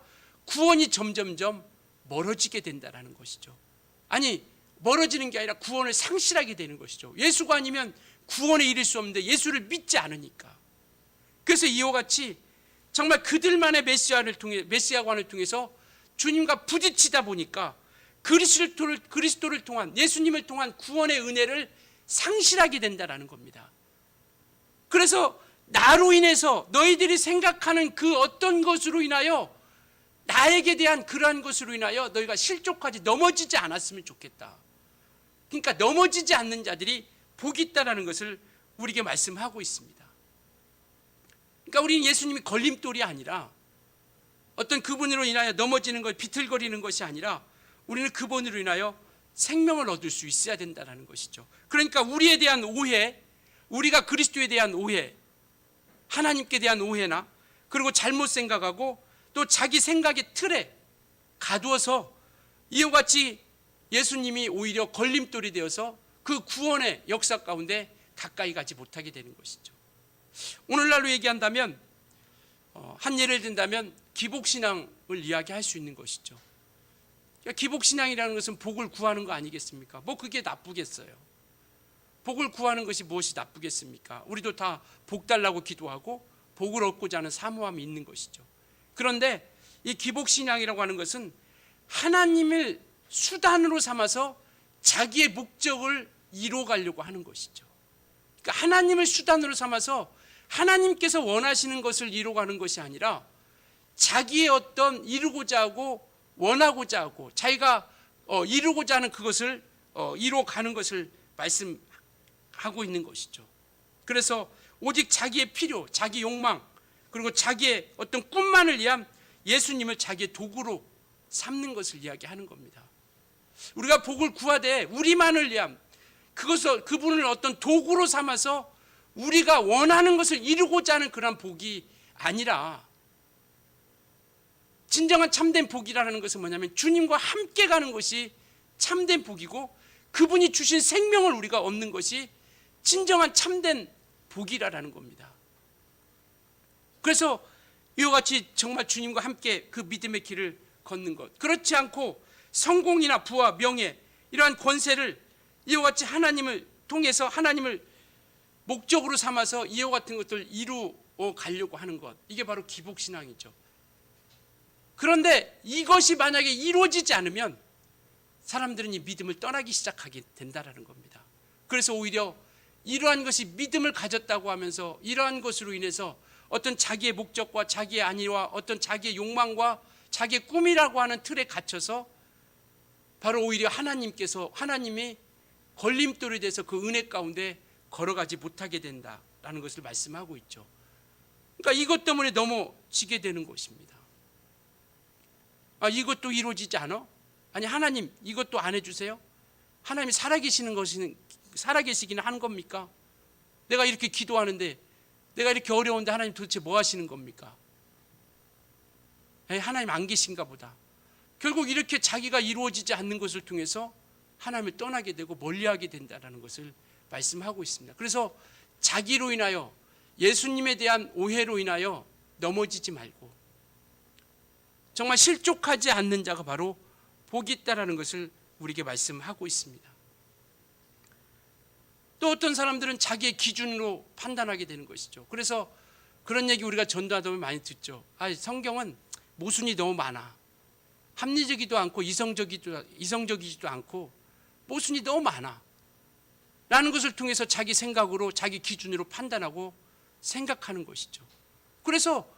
구원이 점점점 멀어지게 된다는 것이죠. 아니, 멀어지는 게 아니라 구원을 상실하게 되는 것이죠. 예수가 아니면 구원에 이를 수 없는데 예수를 믿지 않으니까. 그래서 이와 같이 정말 그들만의 메시아관을 통해서 주님과 부딪히다 보니까 그리스도를 통한, 예수님을 통한 구원의 은혜를 상실하게 된다는 겁니다. 그래서 나로 인해서 너희들이 생각하는 그 어떤 것으로 인하여, 나에게 대한 그러한 것으로 인하여 너희가 실족하지, 넘어지지 않았으면 좋겠다. 그러니까 넘어지지 않는 자들이 복이 있다는 것을 우리에게 말씀하고 있습니다. 그러니까 우리는 예수님이 걸림돌이 아니라, 어떤 그분으로 인하여 넘어지는 것, 비틀거리는 것이 아니라 우리는 그분으로 인하여 생명을 얻을 수 있어야 된다는 것이죠. 그러니까 우리에 대한 오해, 우리가 그리스도에 대한 오해, 하나님께 대한 오해나 그리고 잘못 생각하고 또 자기 생각의 틀에 가두어서 이와 같이 예수님이 오히려 걸림돌이 되어서 그 구원의 역사 가운데 가까이 가지 못하게 되는 것이죠. 오늘날로 얘기한다면, 한 예를 든다면 기복신앙을 이야기할 수 있는 것이죠. 그러니까 기복신앙이라는 것은 복을 구하는 거 아니겠습니까? 뭐 그게 나쁘겠어요? 복을 구하는 것이 무엇이 나쁘겠습니까? 우리도 다 복 달라고 기도하고 복을 얻고자 하는 사모함이 있는 것이죠. 그런데 이 기복신앙이라고 하는 것은 하나님을 수단으로 삼아서 자기의 목적을 이루어가려고 하는 것이죠. 그러니까 하나님을 수단으로 삼아서 하나님께서 원하시는 것을 이루어가는 것이 아니라 자기의 어떤 이루고자 하고 원하고자 하고 자기가 이루고자 하는 그것을 이루어가는 것을 말씀하고 있는 것이죠. 그래서 오직 자기의 필요, 자기 욕망, 그리고 자기의 어떤 꿈만을 위한 예수님을 자기의 도구로 삼는 것을 이야기하는 겁니다. 우리가 복을 구하되 우리만을 위한, 그분을 어떤 도구로 삼아서 우리가 원하는 것을 이루고자 하는 그런 복이 아니라, 진정한 참된 복이라는 것은 뭐냐면 주님과 함께 가는 것이 참된 복이고, 그분이 주신 생명을 우리가 얻는 것이 진정한 참된 복이라는 겁니다. 그래서 이와 같이 정말 주님과 함께 그 믿음의 길을 걷는 것, 그렇지 않고 성공이나 부와 명예, 이러한 권세를 이와 같이 하나님을 통해서 하나님을 목적으로 삼아서 이와 같은 것들을 이루어 가려고 하는 것, 이게 바로 기복신앙이죠. 그런데 이것이 만약에 이루어지지 않으면 사람들은 이 믿음을 떠나기 시작하게 된다는 겁니다. 그래서 오히려 이러한 것이 믿음을 가졌다고 하면서 이러한 것으로 인해서 어떤 자기의 목적과 자기의 안위와 어떤 자기의 욕망과 자기의 꿈이라고 하는 틀에 갇혀서 바로 오히려 하나님이 걸림돌이 돼서 그 은혜 가운데 걸어가지 못하게 된다라는 것을 말씀하고 있죠. 그러니까 이것 때문에 넘어지게 되는 것입니다. 이것도 이루어지지 않아? 아니, 하나님 이것도 안 해주세요? 하나님이 살아계시기는 하는 겁니까? 내가 이렇게 기도하는데, 내가 이렇게 어려운데 하나님 도대체 뭐 하시는 겁니까? 하나님 안 계신가 보다. 결국 이렇게 자기가 이루어지지 않는 것을 통해서 하나님을 떠나게 되고 멀리하게 된다는 것을 말씀하고 있습니다. 그래서 자기로 인하여, 예수님에 대한 오해로 인하여 넘어지지 말고 정말 실족하지 않는 자가 바로 복이 있다라는 것을 우리에게 말씀하고 있습니다. 또 어떤 사람들은 자기의 기준으로 판단하게 되는 것이죠. 그래서 그런 얘기 우리가 전도하다 보면 많이 듣죠. 성경은 모순이 너무 많아. 합리적이지도 않고 이성적이지도 않고 모순이 너무 많아 라는 것을 통해서 자기 생각으로, 자기 기준으로 판단하고 생각하는 것이죠. 그래서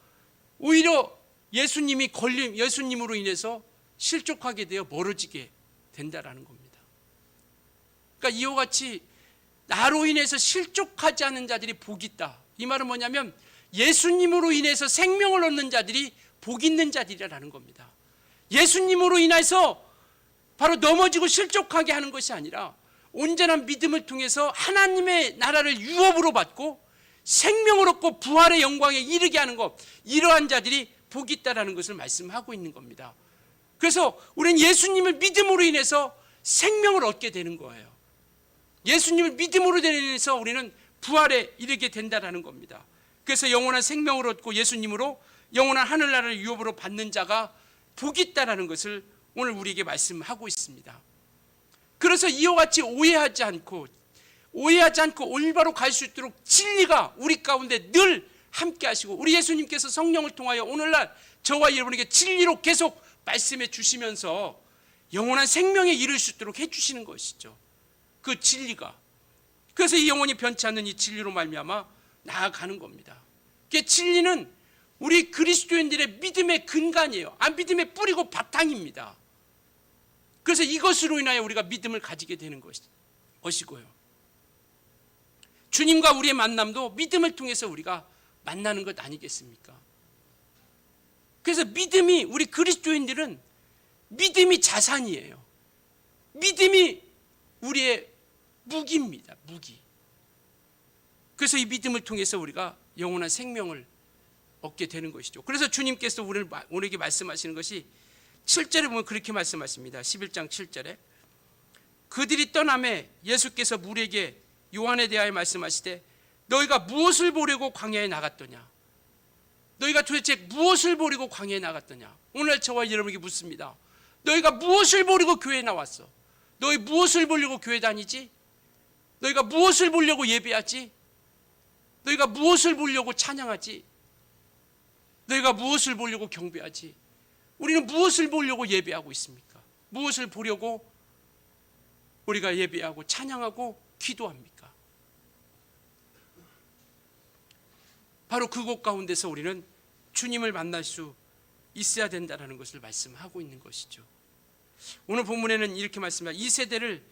오히려 예수님으로 인해서 실족하게 되어 멀어지게 된다라는 겁니다. 그러니까 이와 같이 나로 인해서 실족하지 않는 자들이 복이 있다. 이 말은 뭐냐면 예수님으로 인해서 생명을 얻는 자들이 복 있는 자들이라는 겁니다. 예수님으로 인해서 바로 넘어지고 실족하게 하는 것이 아니라 온전한 믿음을 통해서 하나님의 나라를 유업으로 받고 생명을 얻고 부활의 영광에 이르게 하는 것, 이러한 자들이 복이 있다라는 것을 말씀하고 있는 겁니다. 그래서 우리는 예수님을 믿음으로 인해서 생명을 얻게 되는 거예요. 예수님을 믿음으로 인해서 우리는 부활에 이르게 된다라는 겁니다. 그래서 영원한 생명을 얻고 예수님으로 영원한 하늘나라를 유업으로 받는 자가 복이 있다라는 것을 오늘 우리에게 말씀하고 있습니다. 그래서 이와 같이 오해하지 않고 올바로 갈 수 있도록 진리가 우리 가운데 늘 함께 하시고, 우리 예수님께서 성령을 통하여 오늘날 저와 여러분에게 진리로 계속 말씀해 주시면서 영원한 생명에 이를 수 있도록 해주시는 것이죠. 그 진리가. 그래서 이 영원히 변치 않는 이 진리로 말미암아 나아가는 겁니다. 그 진리는 우리 그리스도인들의 믿음의 근간이에요. 믿음의 뿌리고 바탕입니다. 그래서 이것으로 인하여 우리가 믿음을 가지게 되는 것이고요. 주님과 우리의 만남도 믿음을 통해서 우리가 만나는 것 아니겠습니까? 그래서 믿음이, 우리 그리스도인들은 믿음이 자산이에요. 믿음이 우리의 무기입니다. 무기. 그래서 이 믿음을 통해서 우리가 영원한 생명을 얻게 되는 것이죠. 그래서 주님께서 우리에게 말씀하시는 것이 7절에 보면 그렇게 말씀하십니다. 11장 7절에 그들이 떠나매 예수께서 무리에게 요한에 대하여 말씀하시되 너희가 무엇을 보려고 광야에 나갔더냐? 너희가 도대체 무엇을 보려고 광야에 나갔더냐? 오늘 저와 여러분에게 묻습니다. 너희가 무엇을 보려고 교회에 나왔어? 너희 무엇을 보려고 교회 다니지? 너희가 무엇을 보려고 예배하지? 너희가 무엇을 보려고 찬양하지? 너희가 무엇을 보려고 경배하지? 우리는 무엇을 보려고 예배하고 있습니까? 무엇을 보려고 우리가 예배하고 찬양하고 기도합니까? 바로 그곳 가운데서 우리는 주님을 만날 수 있어야 된다는 것을 말씀하고 있는 것이죠. 오늘 본문에는 이렇게 말씀합니다. 이 세대를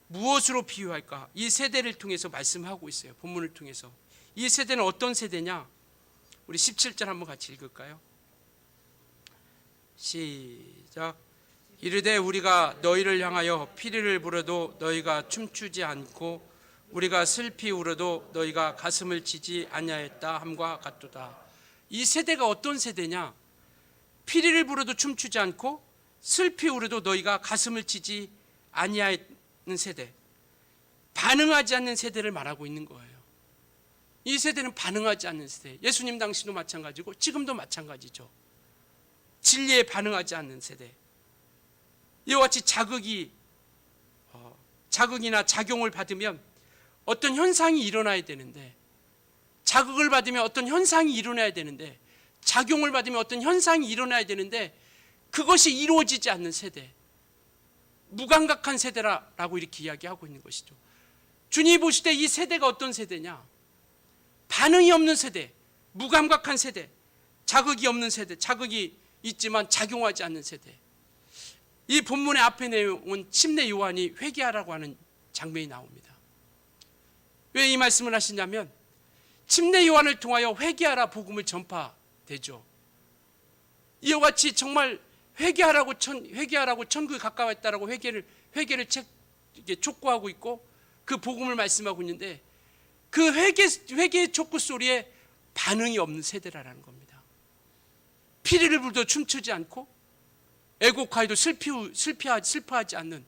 무엇으로 비유할까? 이 세대를 통해서 말씀하고 있어요. 본문을 통해서. 이 세대는 어떤 세대냐? 우리 17절 한번 같이 읽을까요? 시작. 이르되 우리가 너희를 향하여 피리를 불어도 너희가 춤추지 않고 우리가 슬피 울어도 너희가 가슴을 치지 아니하였다 함과 같도다. 이 세대가 어떤 세대냐? 피리를 불어도 춤추지 않고 슬피 울어도 너희가 가슴을 치지 아니하는 세대, 반응하지 않는 세대를 말하고 있는 거예요. 이 세대는 반응하지 않는 세대. 예수님 당시도 마찬가지고 지금도 마찬가지죠. 진리에 반응하지 않는 세대. 이와 같이 자극이나 작용을 받으면 어떤 현상이 일어나야 되는데, 자극을 받으면 어떤 현상이 일어나야 되는데, 작용을 받으면 어떤 현상이 일어나야 되는데 그것이 이루어지지 않는 세대, 무감각한 세대라고 이렇게 이야기하고 있는 것이죠. 주님이 보실 때 이 세대가 어떤 세대냐? 반응이 없는 세대, 무감각한 세대, 자극이 없는 세대, 자극이 있지만 작용하지 않는 세대. 이 본문의 앞에 내용은 침례 요한이 회개하라고 하는 장면이 나옵니다. 왜 이 말씀을 하시냐면 침례 요한을 통하여 회개하라 복음을 전파되죠. 이와 같이 정말 회개하라고 천국에 가까웠다라고 회개를 촉구하고 있고 그 복음을 말씀하고 있는데 그 회개의 촉구 소리에 반응이 없는 세대라는 겁니다. 피리를 불도 춤추지 않고 애곡하여도 슬퍼하지 않는,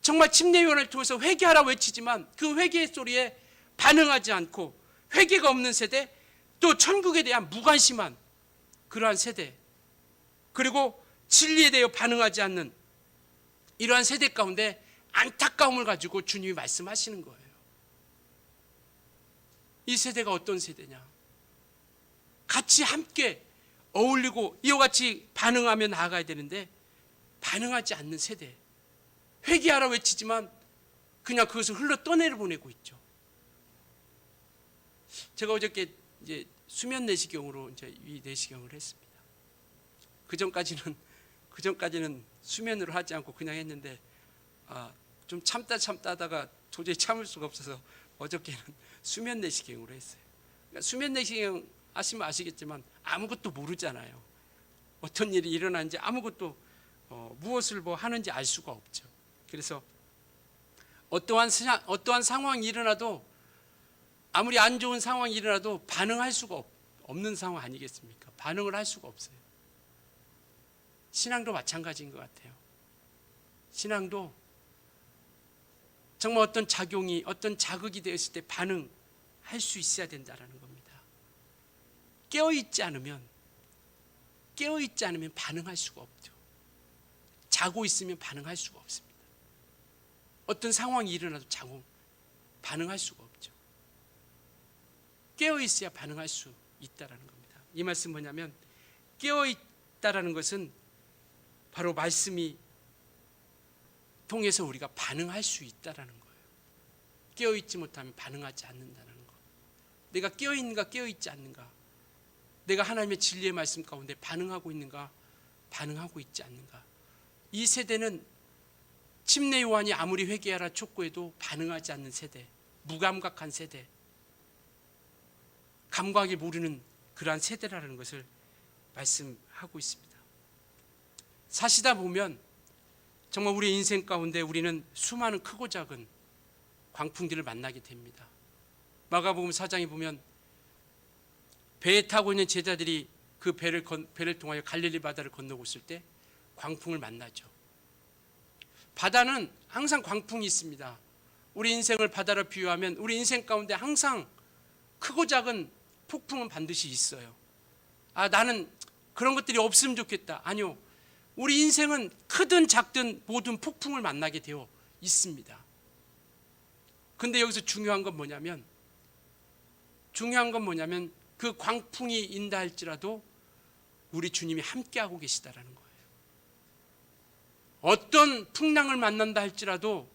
정말 침례 요한을 통해서 회개하라 외치지만 그 회개의 소리에 반응하지 않고 회개가 없는 세대, 또 천국에 대한 무관심한 그러한 세대, 그리고 진리에 대해 반응하지 않는 이러한 세대 가운데 안타까움을 가지고 주님이 말씀하시는 거예요. 이 세대가 어떤 세대냐? 같이 함께 어울리고 이와 같이 반응하며 나아가야 되는데 반응하지 않는 세대, 회개하라 외치지만 그냥 그것을 흘러 떠내보내고 있죠. 제가 어저께 이제 수면 내시경으로 이제 이 내시경을 했습니다. 그 전까지는 수면으로 하지 않고 그냥 했는데 좀 참다 하다가 도저히 참을 수가 없어서 어저께는 수면 내시경으로 했어요. 그러니까 수면 내시경 하시면 아시겠지만 아무것도 모르잖아요. 어떤 일이 일어나는지 아무것도 무엇을 하는지 알 수가 없죠. 그래서 어떠한 상황이 일어나도, 아무리 안 좋은 상황이 일어나도 반응할 수가 없는 상황 아니겠습니까? 반응을 할 수가 없어요. 신앙도 마찬가지인 것 같아요. 신앙도 정말 어떤 작용이, 어떤 자극이 되었을 때 반응할 수 있어야 된다는 겁니다. 깨어있지 않으면 반응할 수가 없죠. 자고 있으면 반응할 수가 없습니다. 어떤 상황이 일어나도 반응할 수가 없죠. 깨어있어야 반응할 수 있다는 겁니다. 이 말씀 뭐냐면, 깨어있다라는 것은 바로 말씀이 통해서 우리가 반응할 수 있다는 거예요. 깨어있지 못하면 반응하지 않는다는 거. 내가 깨어있는가 깨어있지 않는가, 내가 하나님의 진리의 말씀 가운데 반응하고 있는가 반응하고 있지 않는가. 이 세대는 침례 요한이 아무리 회개하라 촉구해도 반응하지 않는 세대, 무감각한 세대, 감각이 모르는 그러한 세대라는 것을 말씀하고 있습니다. 사시다 보면 정말 우리 인생 가운데 우리는 수많은 크고 작은 광풍들을 만나게 됩니다. 마가복음 4장에 보면 배에 타고 있는 제자들이 그 배를 통하여 갈릴리 바다를 건너고 있을 때 광풍을 만나죠. 바다는 항상 광풍이 있습니다. 우리 인생을 바다로 비유하면 우리 인생 가운데 항상 크고 작은 폭풍은 반드시 있어요. 나는 그런 것들이 없으면 좋겠다. 아니요. 우리 인생은 크든 작든 모든 폭풍을 만나게 되어 있습니다. 근데 여기서 중요한 건 뭐냐면 그 광풍이 인다 할지라도 우리 주님이 함께하고 계시다라는 거예요. 어떤 풍랑을 만난다 할지라도,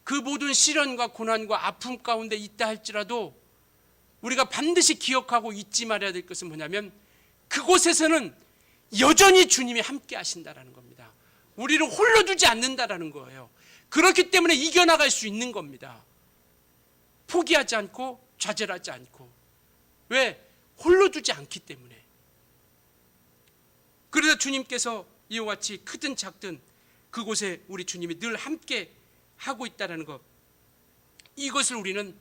그 모든 시련과 고난과 아픔 가운데 있다 할지라도 우리가 반드시 기억하고 잊지 말아야 될 것은 뭐냐면, 그곳에서는 여전히 주님이 함께 하신다라는 겁니다. 우리를 홀로 두지 않는다라는 거예요. 그렇기 때문에 이겨나갈 수 있는 겁니다. 포기하지 않고 좌절하지 않고. 왜? 홀로 두지 않기 때문에. 그래서 주님께서 이와 같이 크든 작든 그곳에 우리 주님이 늘 함께 하고 있다는 것, 이것을 우리는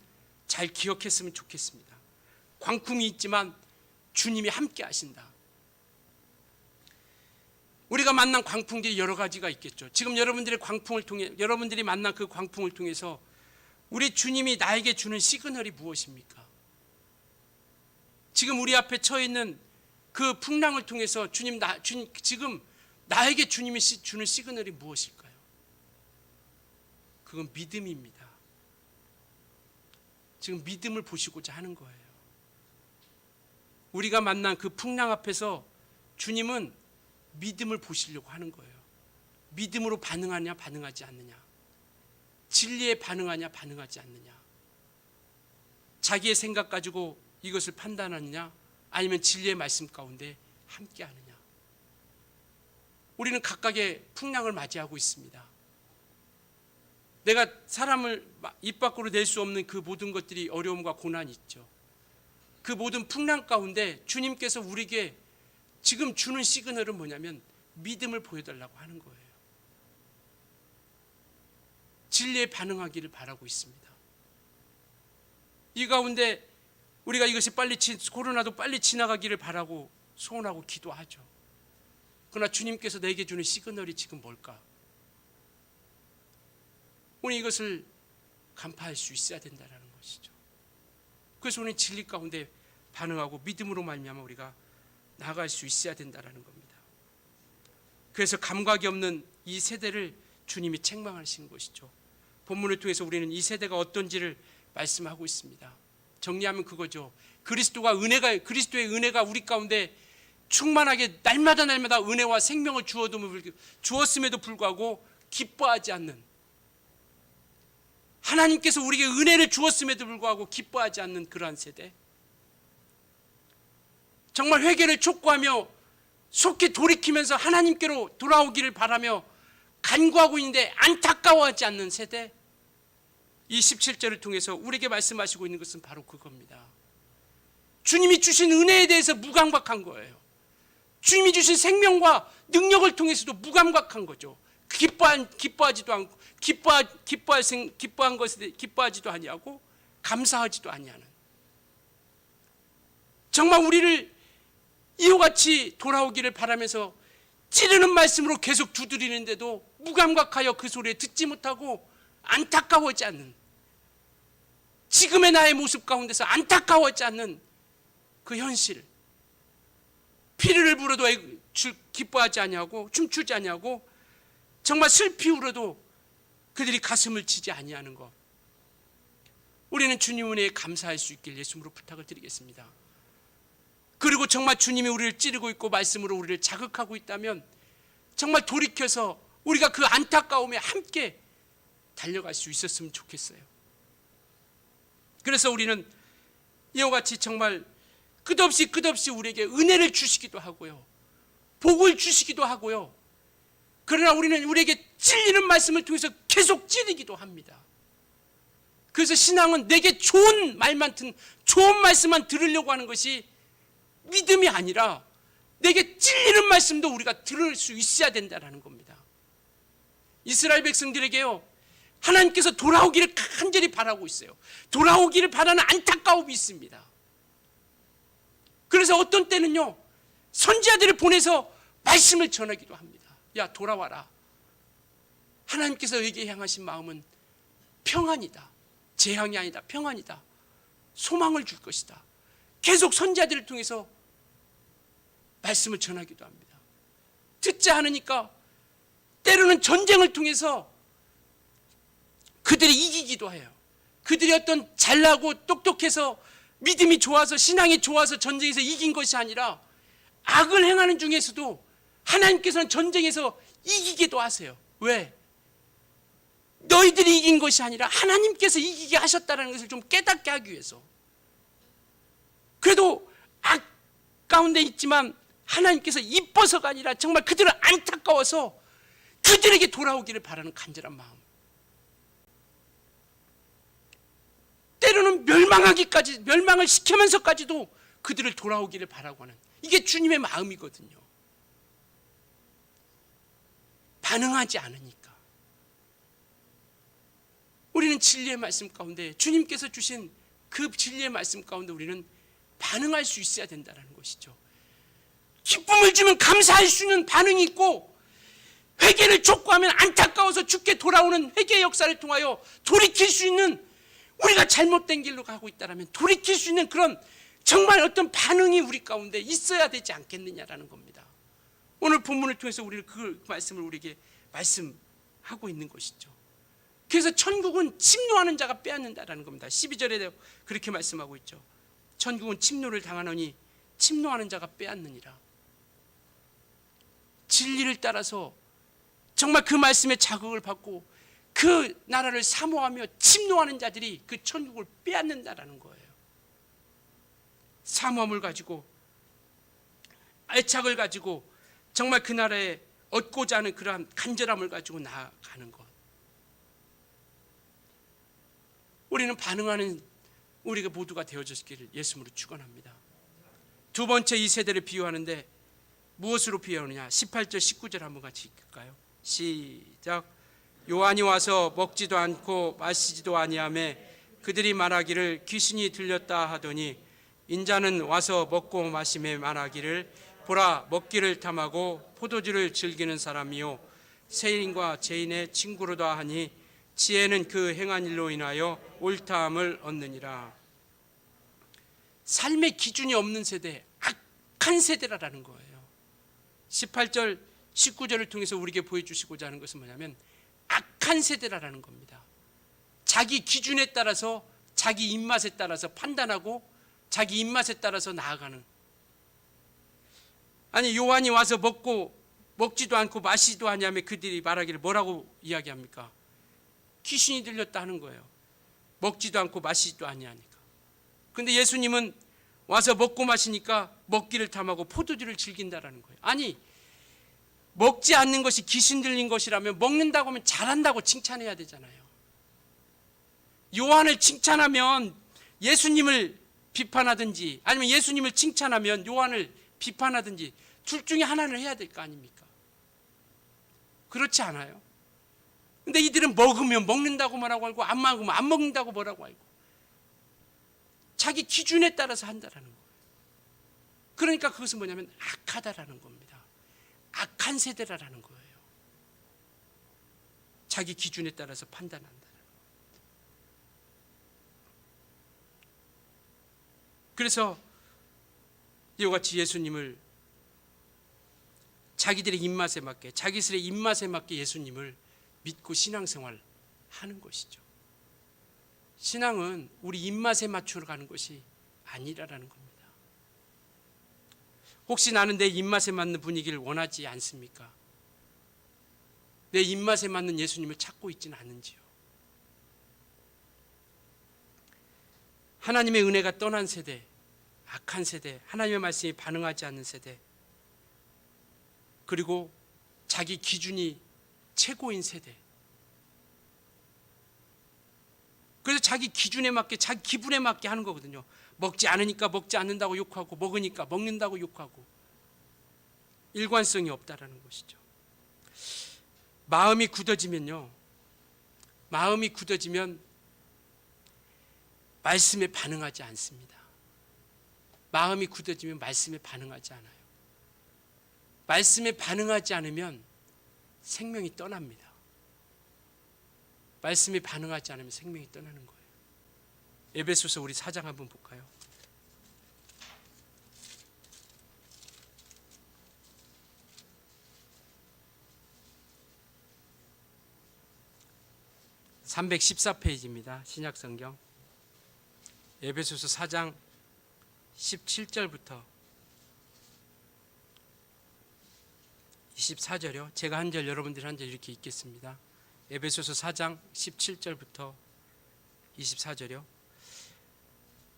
잘 기억했으면 좋겠습니다. 광풍이 있지만 주님이 함께 하신다. 우리가 만난 광풍들이 여러 가지가 있겠죠. 지금 여러분들이 만난 그 광풍을 통해서 우리 주님이 나에게 주는 시그널이 무엇입니까? 지금 우리 앞에 처해 있는 그 풍랑을 통해서 지금 나에게 주님이 주는 시그널이 무엇일까요? 그건 믿음입니다. 지금 믿음을 보시고자 하는 거예요. 우리가 만난 그 풍랑 앞에서 주님은 믿음을 보시려고 하는 거예요. 믿음으로 반응하냐 반응하지 않느냐, 진리에 반응하냐 반응하지 않느냐, 자기의 생각 가지고 이것을 판단하느냐 아니면 진리의 말씀 가운데 함께 하느냐. 우리는 각각의 풍랑을 맞이하고 있습니다. 내가 사람을 입 밖으로 낼 수 없는 그 모든 것들이 어려움과 고난이 있죠. 그 모든 풍랑 가운데 주님께서 우리에게 지금 주는 시그널은 뭐냐면 믿음을 보여달라고 하는 거예요. 진리에 반응하기를 바라고 있습니다. 이 가운데 우리가 이것이 코로나도 빨리 지나가기를 바라고 소원하고 기도하죠. 그러나 주님께서 내게 주는 시그널이 지금 뭘까? 우리 이것을 간파할 수 있어야 된다는 것이죠. 그래서 우리는 진리 가운데 반응하고 믿음으로 말미암아 우리가 나아갈 수 있어야 된다는 겁니다. 그래서 감각이 없는 이 세대를 주님이 책망하시는 것이죠. 본문을 통해서 우리는 이 세대가 어떤지를 말씀하고 있습니다. 정리하면 그거죠. 그리스도의 은혜가 우리 가운데 충만하게 날마다 은혜와 생명을 주었음에도 불구하고 기뻐하지 않는, 하나님께서 우리에게 은혜를 주었음에도 불구하고 기뻐하지 않는 그러한 세대, 정말 회개를 촉구하며 속히 돌이키면서 하나님께로 돌아오기를 바라며 간구하고 있는데 안타까워하지 않는 세대, 이 17절을 통해서 우리에게 말씀하시고 있는 것은 바로 그겁니다. 주님이 주신 은혜에 대해서 무감각한 거예요. 주님이 주신 생명과 능력을 통해서도 무감각한 거죠. 기뻐하지도 않고 기뻐한 것에 기뻐하지도 아니하고 감사하지도 아니하는, 정말 우리를 이와 같이 돌아오기를 바라면서 찌르는 말씀으로 계속 두드리는데도 무감각하여 그 소리에 듣지 못하고 안타까워하지 않는, 지금의 나의 모습 가운데서 안타까워하지 않는 그 현실, 피를 불어도 기뻐하지 아니하고 춤추지 아니하고 정말 슬피 울어도 그들이 가슴을 치지 아니하는 것, 우리는 주님 은혜에 감사할 수 있길 예수님으로 부탁을 드리겠습니다. 그리고 정말 주님이 우리를 찌르고 있고 말씀으로 우리를 자극하고 있다면 정말 돌이켜서 우리가 그 안타까움에 함께 달려갈 수 있었으면 좋겠어요. 그래서 우리는 이와 같이 정말 끝없이 우리에게 은혜를 주시기도 하고요, 복을 주시기도 하고요, 그러나 우리는 우리에게 찔리는 말씀을 통해서 계속 찌르기도 합니다. 그래서 신앙은 내게 좋은 말씀만 들으려고 하는 것이 믿음이 아니라 내게 찔리는 말씀도 우리가 들을 수 있어야 된다는 겁니다. 이스라엘 백성들에게요, 하나님께서 돌아오기를 간절히 바라고 있어요. 돌아오기를 바라는 안타까움이 있습니다. 그래서 어떤 때는요, 선지자들을 보내서 말씀을 전하기도 합니다. 야, 돌아와라. 하나님께서 너에게 향하신 마음은 평안이다. 재앙이 아니다. 평안이다. 소망을 줄 것이다. 계속 선지자들을 통해서 말씀을 전하기도 합니다. 듣지 않으니까 때로는 전쟁을 통해서 그들이 이기기도 해요. 그들이 어떤 잘나고 똑똑해서 믿음이 좋아서 신앙이 좋아서 전쟁에서 이긴 것이 아니라 악을 행하는 중에서도 하나님께서는 전쟁에서 이기기도 하세요. 왜? 너희들이 이긴 것이 아니라 하나님께서 이기게 하셨다는 것을 좀 깨닫게 하기 위해서. 그래도 악 가운데 있지만 하나님께서 이뻐서가 아니라 정말 그들을 안타까워서 그들에게 돌아오기를 바라는 간절한 마음. 때로는 멸망을 시키면서까지도 그들을 돌아오기를 바라고 하는, 이게 주님의 마음이거든요. 반응하지 않으니까. 우리는 진리의 말씀 가운데, 주님께서 주신 그 진리의 말씀 가운데 우리는 반응할 수 있어야 된다는 것이죠. 기쁨을 주면 감사할 수 있는 반응이 있고, 회개를 촉구하면 안타까워서 죽게 돌아오는 회개의 역사를 통하여 돌이킬 수 있는, 우리가 잘못된 길로 가고 있다면 돌이킬 수 있는 그런 정말 어떤 반응이 우리 가운데 있어야 되지 않겠느냐라는 겁니다. 오늘 본문을 통해서 우리는 그 말씀을 우리에게 말씀하고 있는 것이죠. 그래서 천국은 침노하는 자가 빼앗는다라는 겁니다. 12절에 그렇게 말씀하고 있죠. 천국은 침노를 당하노니 침노하는 자가 빼앗느니라. 진리를 따라서 정말 그 말씀에 자극을 받고 그 나라를 사모하며 침노하는 자들이 그 천국을 빼앗는다라는 거예요. 사모함을 가지고, 애착을 가지고, 정말 그 나라에 얻고자 하는 그러한 간절함을 가지고 나아가는 것. 우리는 반응하는 우리가 모두가 되어졌기를 예수님으로 축원합니다. 두 번째, 이 세대를 비유하는데 무엇으로 비유하느냐? 18절 19절 한번 같이 읽을까요? 시작. 요한이 와서 먹지도 않고 마시지도 아니하며 그들이 말하기를 귀신이 들렸다 하더니 인자는 와서 먹고 마시며 말하기를 보라, 먹기를 탐하고 포도주를 즐기는 사람이요 세인과 죄인의 친구로다 하니 지혜는 그 행한 일로 인하여 옳다함을 얻느니라. 삶의 기준이 없는 세대, 악한 세대라는 거예요. 18절 19절을 통해서 우리에게 보여주시고자 하는 것은 뭐냐면 악한 세대라는 겁니다. 자기 기준에 따라서, 자기 입맛에 따라서 판단하고 자기 입맛에 따라서 나아가는. 아니, 요한이 와서 먹지도 않고 마시지도 아니하며 그들이 말하기를 뭐라고 이야기합니까? 귀신이 들렸다 하는 거예요. 먹지도 않고 마시지도 아니하니까. 그런데 예수님은 와서 먹고 마시니까 먹기를 탐하고 포도주를 즐긴다라는 거예요. 아니, 먹지 않는 것이 귀신 들린 것이라면 먹는다고 하면 잘한다고 칭찬해야 되잖아요. 요한을 칭찬하면 예수님을 비판하든지, 아니면 예수님을 칭찬하면 요한을 비판하든지, 둘 중에 하나를 해야 될 거 아닙니까? 그렇지 않아요? 근데 이들은 먹으면 먹는다고 뭐라고 알고, 안 먹으면 안 먹는다고 뭐라고 알고, 자기 기준에 따라서 한다라는 거예요. 그러니까 그것은 뭐냐면 악하다라는 겁니다. 악한 세대라는 거예요. 자기 기준에 따라서 판단한다는 거예요. 그래서 이와 같이 예수님을 자기들의 입맛에 맞게, 자기들의 입맛에 맞게 예수님을 믿고 신앙생활 하는 것이죠. 신앙은 우리 입맛에 맞추어 가는 것이 아니라는 겁니다. 혹시 나는 내 입맛에 맞는 분위기를 원하지 않습니까? 내 입맛에 맞는 예수님을 찾고 있지는 않은지요. 하나님의 은혜가 떠난 세대, 악한 세대, 하나님의 말씀에 반응하지 않는 세대, 그리고 자기 기준이 최고인 세대. 그래서 자기 기준에 맞게, 자기 기분에 맞게 하는 거거든요. 먹지 않으니까 먹지 않는다고 욕하고, 먹으니까 먹는다고 욕하고, 일관성이 없다라는 것이죠. 마음이 굳어지면요, 마음이 굳어지면 말씀에 반응하지 않습니다. 마음이 굳어지면 말씀에 반응하지 않아요. 말씀에 반응하지 않으면 생명이 떠납니다. 말씀에 반응하지 않으면 생명이 떠나는 거예요. 에베소서 우리 4장 한번 볼까요? (314페이지입니다) 신약성경 에베소서 4장 17절부터 24절이요. 제가 한 절, 여러분들이 한 절 이렇게 읽겠습니다. 에베소서 4장 17절부터 24절이요.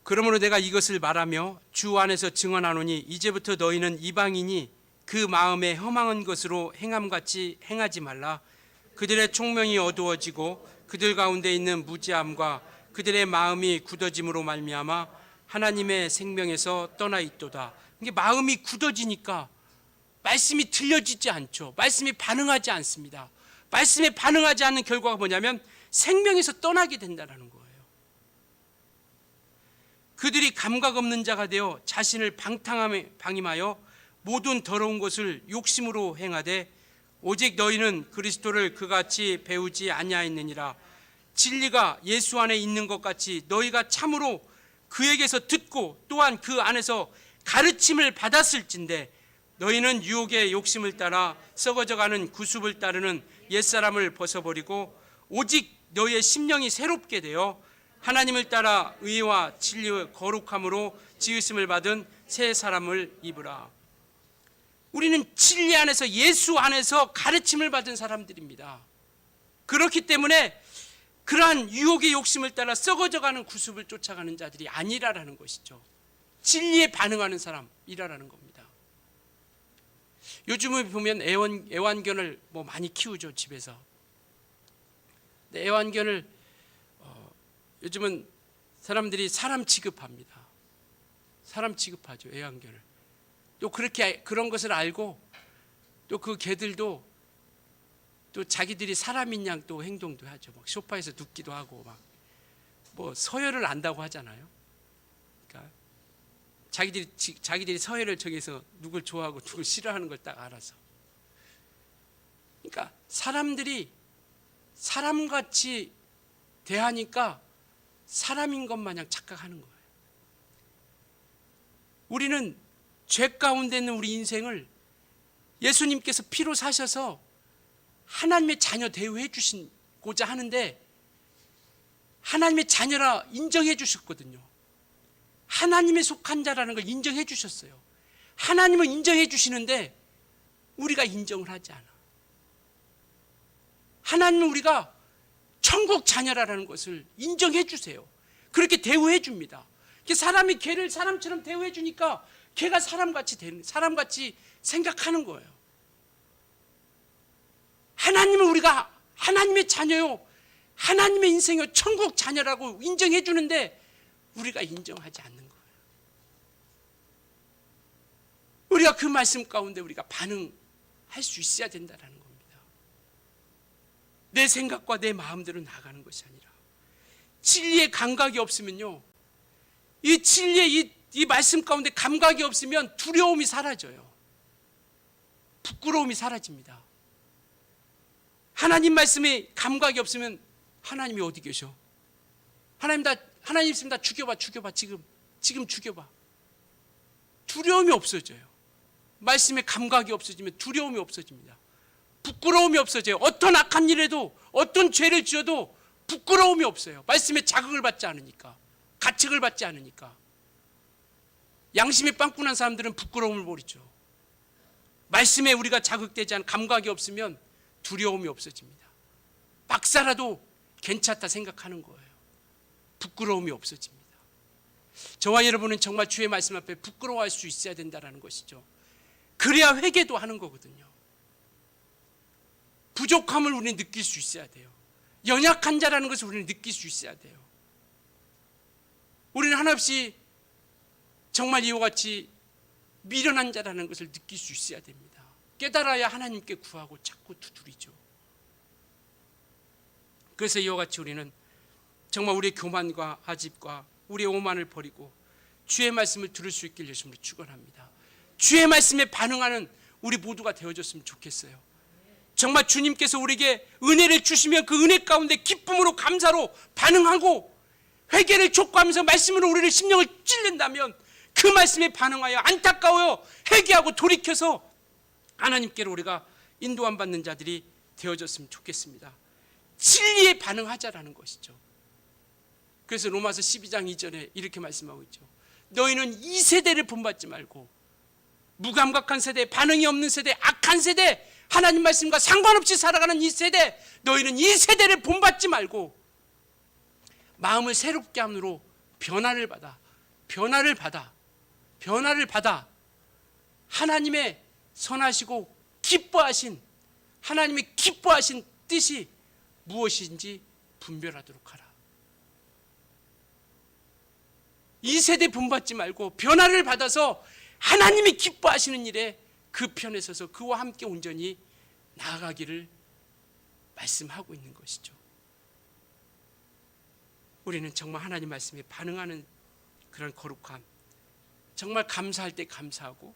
그러므로 내가 이것을 말하며 주 안에서 증언하노니 이제부터 너희는 이방인이 그 마음에 험한 것으로 행함같이 행하지 말라. 그들의 총명이 어두워지고 그들 가운데 있는 무지함과 그들의 마음이 굳어짐으로 말미암아 하나님의 생명에서 떠나 있도다. 이게 마음이 굳어지니까 말씀이 들려지지 않죠. 말씀이 반응하지 않습니다. 말씀에 반응하지 않는 결과가 뭐냐면 생명에서 떠나게 된다는 거예요. 그들이 감각 없는 자가 되어 자신을 방임하여 모든 더러운 것을 욕심으로 행하되 오직 너희는 그리스도를 그같이 배우지 아니하였느니라. 진리가 예수 안에 있는 것 같이 너희가 참으로 그에게서 듣고 또한 그 안에서 가르침을 받았을진데 너희는 유혹의 욕심을 따라 썩어져가는 구습을 따르는 옛사람을 벗어버리고 오직 너희의 심령이 새롭게 되어 하나님을 따라 의와 진리의 거룩함으로 지으심을 받은 새 사람을 입으라. 우리는 진리 안에서 예수 안에서 가르침을 받은 사람들입니다. 그렇기 때문에 그러한 유혹의 욕심을 따라 썩어져가는 구습을 쫓아가는 자들이 아니라라는 것이죠. 진리에 반응하는 사람이라라는 겁니다. 요즘에 보면 애완견을 많이 키우죠, 집에서. 근데 애완견을 요즘은 사람들이 사람 취급합니다. 사람 취급하죠, 애완견을. 또 그렇게 그런 것을 알고 또 그 개들도 또 자기들이 사람인 양 또 행동도 하죠. 막 소파에서 눕기도 하고 막 서열을 안다고 하잖아요. 그러니까 자기들이 서열을 정해서 누굴 좋아하고 누굴 싫어하는 걸 딱 알아서. 그러니까 사람들이 사람같이 대하니까 사람인 것 마냥 착각하는 거예요. 우리는 죄 가운데 있는 우리 예수님께서 피로 사셔서 하나님의 자녀 대우해 주시고자 하는데 하나님의 자녀라 인정해 주셨거든요. 하나님에 속한 자라는 걸 인정해 주셨어요. 하나님은 인정해 주시는데 우리가 인정을 하지 않아. 하나님은 우리가 천국 자녀라는 것을 인정해 주세요. 그렇게 대우해 줍니다. 사람이 개를 사람처럼 대우해 주니까 개가 사람같이 생각하는 거예요. 하나님은 우리가 하나님의 자녀요, 하나님의 인생요, 천국 자녀라고 인정해 주는데 우리가 인정하지 않는 거예요. 우리가 그 말씀 가운데 우리가 반응할 수 있어야 된다는 겁니다. 내 생각과 내 마음대로 나가는 것이 아니라 진리의 감각이 없으면요, 이 진리의 이 말씀 가운데 감각이 없으면 두려움이 사라져요. 부끄러움이 사라집니다. 하나님 말씀에 감각이 없으면 하나님이 어디 계셔? 하나님 있으면 다 죽여봐 지금 죽여봐. 두려움이 없어져요. 말씀에 감각이 없어지면 두려움이 없어집니다. 부끄러움이 없어져요. 어떤 악한 일에도 어떤 죄를 지어도 부끄러움이 없어요. 말씀에 자극을 받지 않으니까, 가책을 받지 않으니까. 양심에 빵꾸난 사람들은 부끄러움을 버리죠. 말씀에 우리가 자극되지 않은 감각이 없으면 두려움이 없어집니다. 박사라도 괜찮다 생각하는 거예요. 부끄러움이 없어집니다. 저와 여러분은 정말 주의 말씀 앞에 부끄러워할 수 있어야 된다는 것이죠. 그래야 회개도 하는 거거든요. 부족함을 우리는 느낄 수 있어야 돼요. 연약한 자라는 것을 우리는 느낄 수 있어야 돼요. 우리는 한없이 정말 이와 같이 미련한 자라는 것을 느낄 수 있어야 됩니다. 깨달아야 하나님께 구하고 찾고 두드리죠. 그래서 이와 같이 우리는 정말 우리의 교만과 아집과 우리의 오만을 버리고 주의 말씀을 들을 수 있길 예수님으로 축원합니다. 주의 말씀에 반응하는 우리 모두가 되어졌으면 좋겠어요. 정말 주님께서 우리에게 은혜를 주시면 그 은혜 가운데 기쁨으로 감사로 반응하고 회개를 촉구하면서 말씀으로 우리를 심령을 찔른다면 그 말씀에 반응하여 안타까워요 회개하고 돌이켜서 하나님께로 우리가 인도함 받는 자들이 되어졌으면 좋겠습니다. 진리에 반응하자라는 것이죠. 그래서 로마서 12장 2절에 이렇게 말씀하고 있죠. 너희는 이 세대를 본받지 말고 무감각한 세대, 반응이 없는 세대, 악한 세대, 하나님 말씀과 상관없이 살아가는 이 세대, 너희는 이 세대를 본받지 말고 마음을 새롭게 함으로 변화를 받아 하나님의 선하시고 기뻐하신 하나님의 기뻐하신 뜻이 무엇인지 분별하도록 하라. 이 세대 본받지 말고 변화를 받아서 하나님이 기뻐하시는 일에 그 편에 서서 그와 함께 온전히 나아가기를 말씀하고 있는 것이죠. 우리는 정말 하나님 말씀에 반응하는 그런 거룩함, 정말 감사할 때 감사하고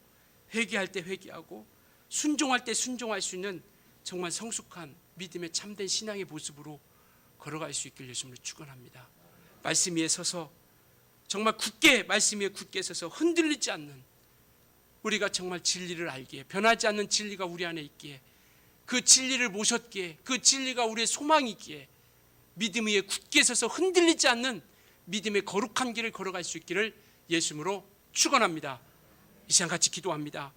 회개할 때 회개하고 순종할 때 순종할 수 있는 정말 성숙한 믿음의 참된 신앙의 모습으로 걸어갈 수 있길 예수님을 축원합니다. 말씀 위에 서서 정말 굳게, 말씀 위에 굳게 서서 흔들리지 않는, 우리가 정말 진리를 알기에, 변하지 않는 진리가 우리 안에 있기에, 그 진리를 모셨기에, 그 진리가 우리의 소망이기에 믿음 위에 굳게 서서 흔들리지 않는 믿음의 거룩한 길을 걸어갈 수 있기를 예수님으로 축원합니다. 이 시간 같이 기도합니다.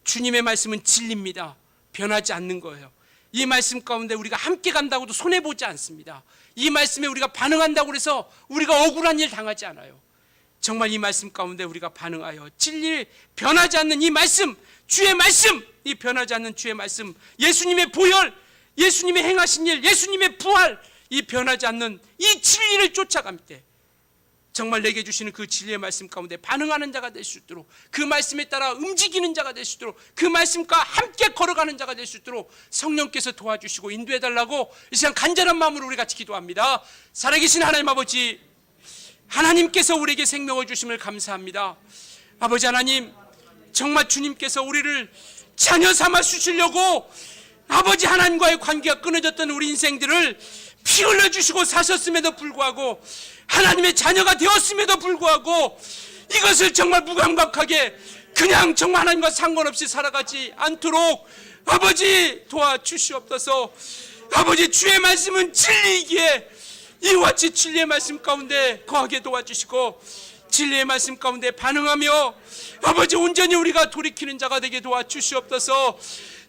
주님의 말씀은 진리입니다. 변하지 않는 거예요. 이 말씀 가운데 우리가 함께 간다고도 손해보지 않습니다. 이 말씀에 우리가 반응한다고 해서 우리가 억울한 일 당하지 않아요. 정말 이 말씀 가운데 우리가 반응하여 진리를 변하지 않는 이 말씀, 주의 말씀, 이 변하지 않는 주의 말씀, 예수님의 보혈, 예수님의 행하신 일, 예수님의 부활, 이 변하지 않는 이 진리를 쫓아갈 때 정말 내게 주시는 그 진리의 말씀 가운데 반응하는 자가 될 수 있도록, 그 말씀에 따라 움직이는 자가 될 수 있도록, 그 말씀과 함께 걸어가는 자가 될 수 있도록 성령께서 도와주시고 인도해달라고 이 시간 간절한 마음으로 우리 같이 기도합니다. 살아계신 하나님 아버지, 하나님께서 우리에게 생명을 주심을 감사합니다. 아버지 하나님, 정말 주님께서 우리를 자녀 삼아 주시려고 아버지 하나님과의 관계가 끊어졌던 우리 인생들을 피 흘려주시고 사셨음에도 불구하고, 하나님의 자녀가 되었음에도 불구하고 이것을 정말 무감각하게 그냥 정말 하나님과 상관없이 살아가지 않도록 아버지 도와주시옵소서. 아버지, 주의 말씀은 진리이기에 이와 같이 진리의 말씀 가운데 거하게 도와주시고, 진리의 말씀 가운데 반응하며 아버지 온전히 우리가 돌이키는 자가 되게 도와주시옵소서.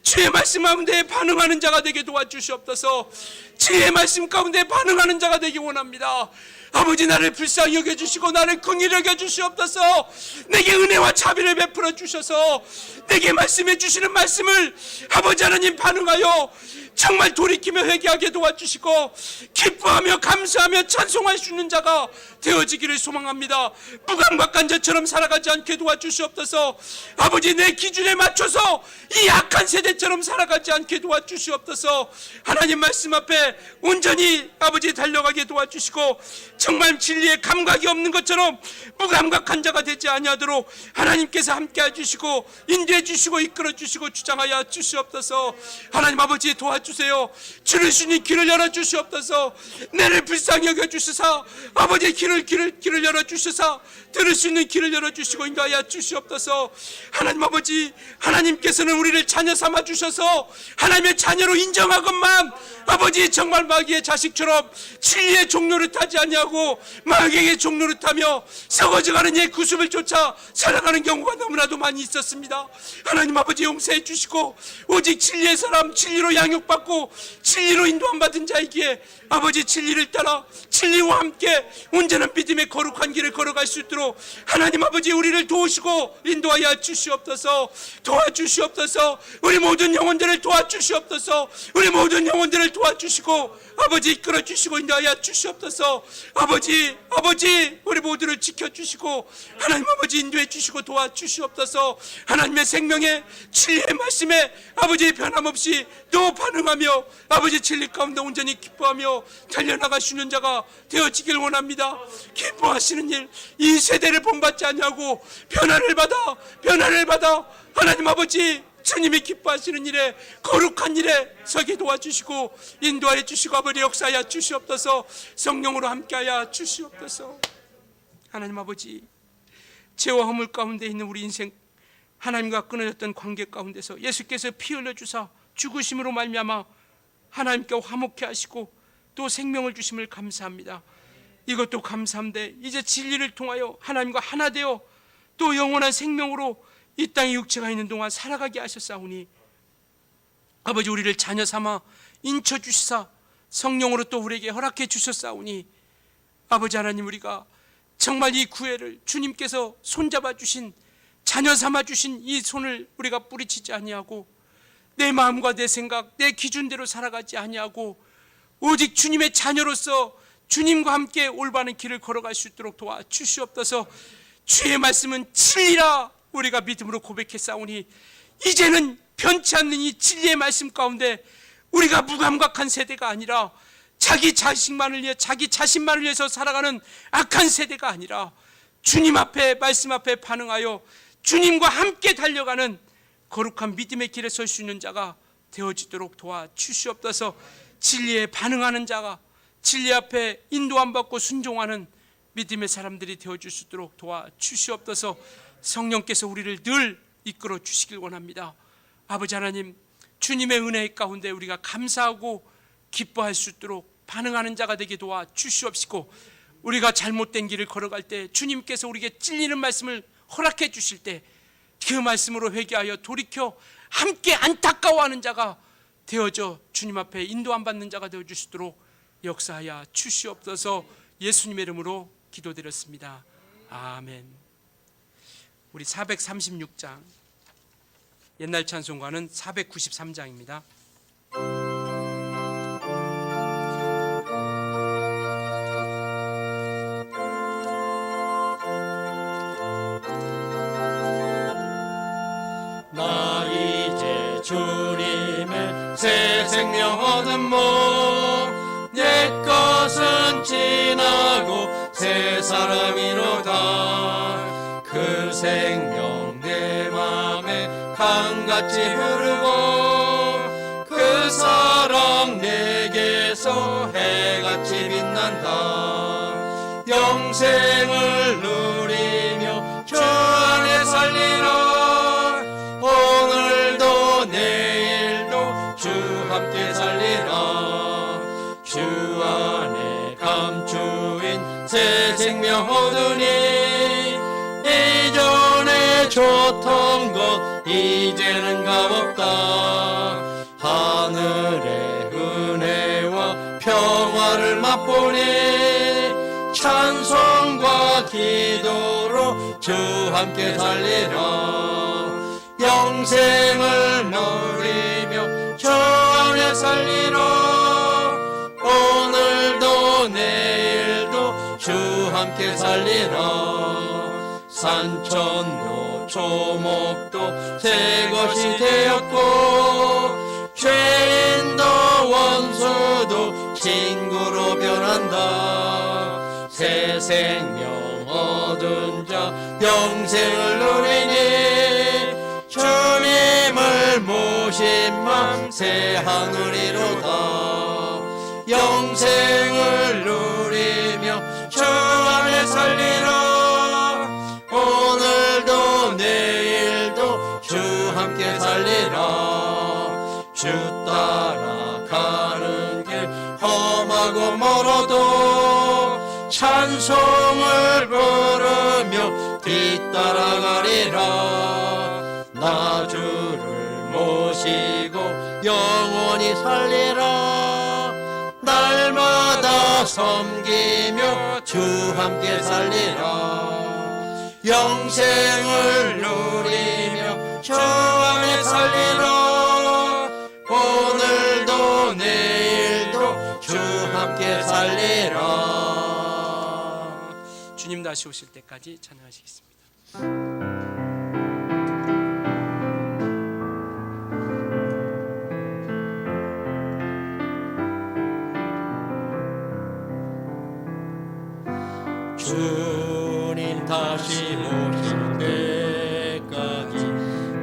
주의 말씀 가운데 반응하는 자가 되게 도와주시옵소서. 주의 말씀 가운데 반응하는 자가 되기 원합니다. 아버지, 나를 불쌍히 여겨주시고 나를 긍휼히 여겨주시옵소서. 내게 은혜와 자비를 베풀어 주셔서 내게 말씀해 주시는 말씀을 아버지 하나님 반응하여 정말 돌이키며 회개하게 도와주시고 기뻐하며 감사하며 찬송할 수 있는 자가 되어지기를 소망합니다. 무감각한 자처럼 살아가지 않게 도와주시옵소서. 아버지, 내 기준에 맞춰서 이 악한 세대처럼 살아가지 않게 도와주시옵소서. 하나님 말씀 앞에 온전히 아버지 달려가게 도와주시고 정말 진리에 감각이 없는 것처럼 무감각한 자가 되지 아니하도록 하나님께서 함께 해주시고 인도해 주시고 이끌어 주시고 주장하여 주시옵소서. 하나님 아버지, 도와주세요. 주를 주님 길을 열어 주시옵소서. 나를 불쌍히 여겨 주시사 아버지 길을 열어 주시사 들을 수 있는 길을 열어 주시고 인도하여 주시옵소서. 하나님 아버지, 하나님께서는 우리를 자녀 삼아 주셔서 하나님의 자녀로 인정하건만 아버지 정말 마귀의 자식처럼 진리의 종로를 타지 아니하고 마귀의 종로를 타며 썩어져가는 옛 구습을 쫓아 살아가는 경우가 너무나도 많이 있었습니다. 하나님 아버지, 용서해 주시고 오직 진리의 사람, 진리로 양육받고 진리로 인도함 받은 자이기에 아버지 진리를 따라 진리와 함께 온전한 믿음의 거룩한 길을 걸어갈 수 있도록 하나님 아버지 우리를 도우시고 인도하여 주시옵소서. 도와주시옵소서. 우리 모든 영혼들을 도와주시옵소서. 우리 모든 영혼들을 도와주시고 아버지 이끌어 주시고 인도하여 주시옵소서. 아버지 우리 모두를 지켜주시고 하나님 아버지 인도해 주시고 도와주시옵소서. 하나님의 생명의 진리의 말씀에 아버지 변함없이 또 반응하며 아버지 진리 가운데 온전히 기뻐하며 달려나갈 수 있는 자가 되어지길 원합니다. 기뻐하시는 일, 이 세대를 본받지 않냐고 변화를 받아 하나님 아버지 주님이 기뻐하시는 일에 거룩한 일에 서게 도와주시고 인도하여 주시고 아버지 역사하여 주시옵소서. 성령으로 함께하여 주시옵소서. 하나님 아버지, 죄와 허물 가운데 있는 우리 인생, 하나님과 끊어졌던 관계 가운데서 예수께서 피 흘려 주사 죽으심으로 말미암아 하나님께 화목케 하시고 또 생명을 주심을 감사합니다. 이것도 감사한데 이제 진리를 통하여 하나님과 하나 되어 또 영원한 생명으로 이 땅에 육체가 있는 동안 살아가게 하셨사오니 아버지, 우리를 자녀 삼아 인쳐 주시사 성령으로 또 우리에게 허락해 주셨사오니 아버지 하나님, 우리가 정말 이 구애를 주님께서 손잡아 주신, 자녀 삼아 주신 이 손을 우리가 뿌리치지 아니하고 내 마음과 내 생각, 내 기준대로 살아가지 아니하고 오직 주님의 자녀로서 주님과 함께 올바른 길을 걸어갈 수 있도록 도와주시옵소서. 주의 말씀은 진리라 우리가 믿음으로 고백했사오니 이제는 변치 않는 이 진리의 말씀 가운데 우리가 무감각한 세대가 아니라 자기 자식만을 위해 자기 자신만을 위해서 살아가는 악한 세대가 아니라 주님 앞에 말씀 앞에 반응하여 주님과 함께 달려가는 거룩한 믿음의 길에 설 수 있는 자가 되어지도록 도와주시옵소서. 진리에 반응하는 자가 진리 앞에 인도 안 받고 순종하는 믿음의 사람들이 되어줄 수 있도록 도와주시옵소서. 성령께서 우리를 늘 이끌어 주시길 원합니다. 아버지 하나님, 주님의 은혜 가운데 우리가 감사하고 기뻐할 수 있도록 반응하는 자가 되게 도와주시옵시고, 우리가 잘못된 길을 걸어갈 때 주님께서 우리에게 찔리는 말씀을 허락해 주실 때 그 말씀으로 회개하여 돌이켜 함께 안타까워하는 자가 되어져 주님 앞에 인도 안 받는 자가 되어 주시도록 역사하여 주시옵소서. 예수님의 이름으로 기도드렸습니다. 아멘. 우리 436장, 옛날 찬송가는 493장입니다. 나 이제 주님의 새 생명 얻은 몸, 옛 것은 지나고 새 사람이로다. 그 생명 내 맘에 강같이 흐르고 그 사랑 내게서 해같이 빛난다. 영생을 누리며 주 안에 살리라. 오늘도 내일도 주 함께 살리라. 주 안에 감추인 새 생명 얻으니 이전에 좋던 것 이제는 값없다. 하늘의 은혜와 평화를 맛보니 찬송과 기도로 주 함께 살리라. 영생을 누리며 주 안에 살리라. 오늘도 내일도 주 함께 살리라. 산천도 초목도 새 것이 되었고 죄인도 원수도 친구로 변한다. 새 생명 얻은 자 영생을 누리니 주님을 모신 맘 새 하늘이로다. 영생을 누리며 주 안에 살리라. 오늘도 내일도 주 함께 살리라. 주 따라가는 길 험하고 멀어도 찬송을 부르며 뒤따라가리라. 나 주를 모시고 영원히 살리라. 날마다 섬기며 주 함께 살리라. 영생을 누리며 주 안에 살리라. 오늘도 내일도 주 함께 살리라. 주님 다시 오실 때까지 찬양하시겠습니다. 주님 다시 오실 때까지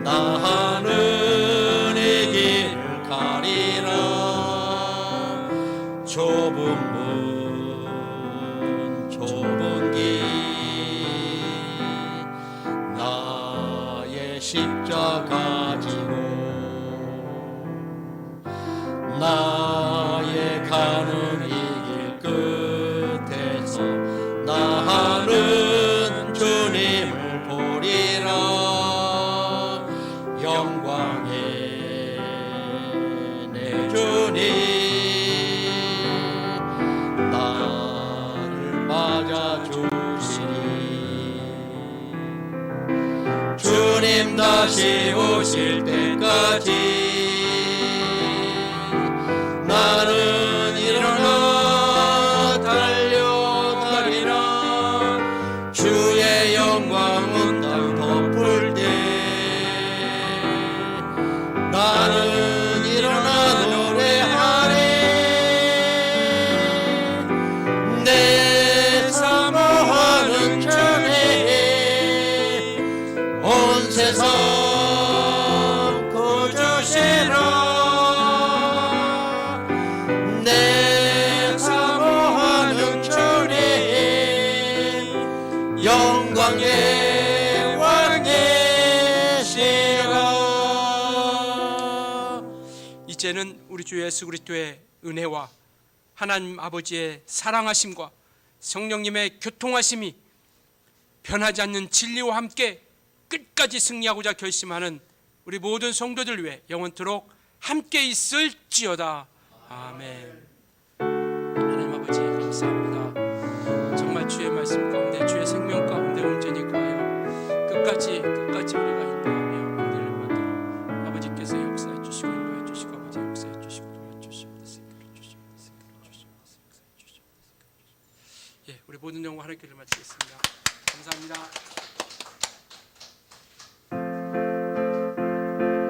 나는 이 길을 가리라. 좁은 문 좁은 길 나의 십자가 지고 나의 가는 이 길 끝에서 나는 주님을 보리라. 영광의 내 주님 나를 맞아 주시리. 주님 다시 오실 때까지 나는 일어나 달려가리라. 주의 영광 온 땅 덮을 때 이제는 우리 주 예수 그리스도의 은혜와 하나님 아버지의 사랑하심과 성령님의 교통하심이 변하지 않는 진리와 함께 끝까지 승리하고자 결심하는 우리 모든 성도들 위해 영원토록 함께 있을지어다. 아멘. 하나님 아버지 감사합니다. 정말 주의 말씀 가운데 주의 생명 가운데 온전히 거하여 끝까지 우리가 인도하며 은혜를 받도록 아버지께서 역사해 주시고 인도해 주시고 아버지 역사해 주시고 도와주시옵소서. 예, 우리 모든 영광 하나님께 마치겠습니다. 감사합니다.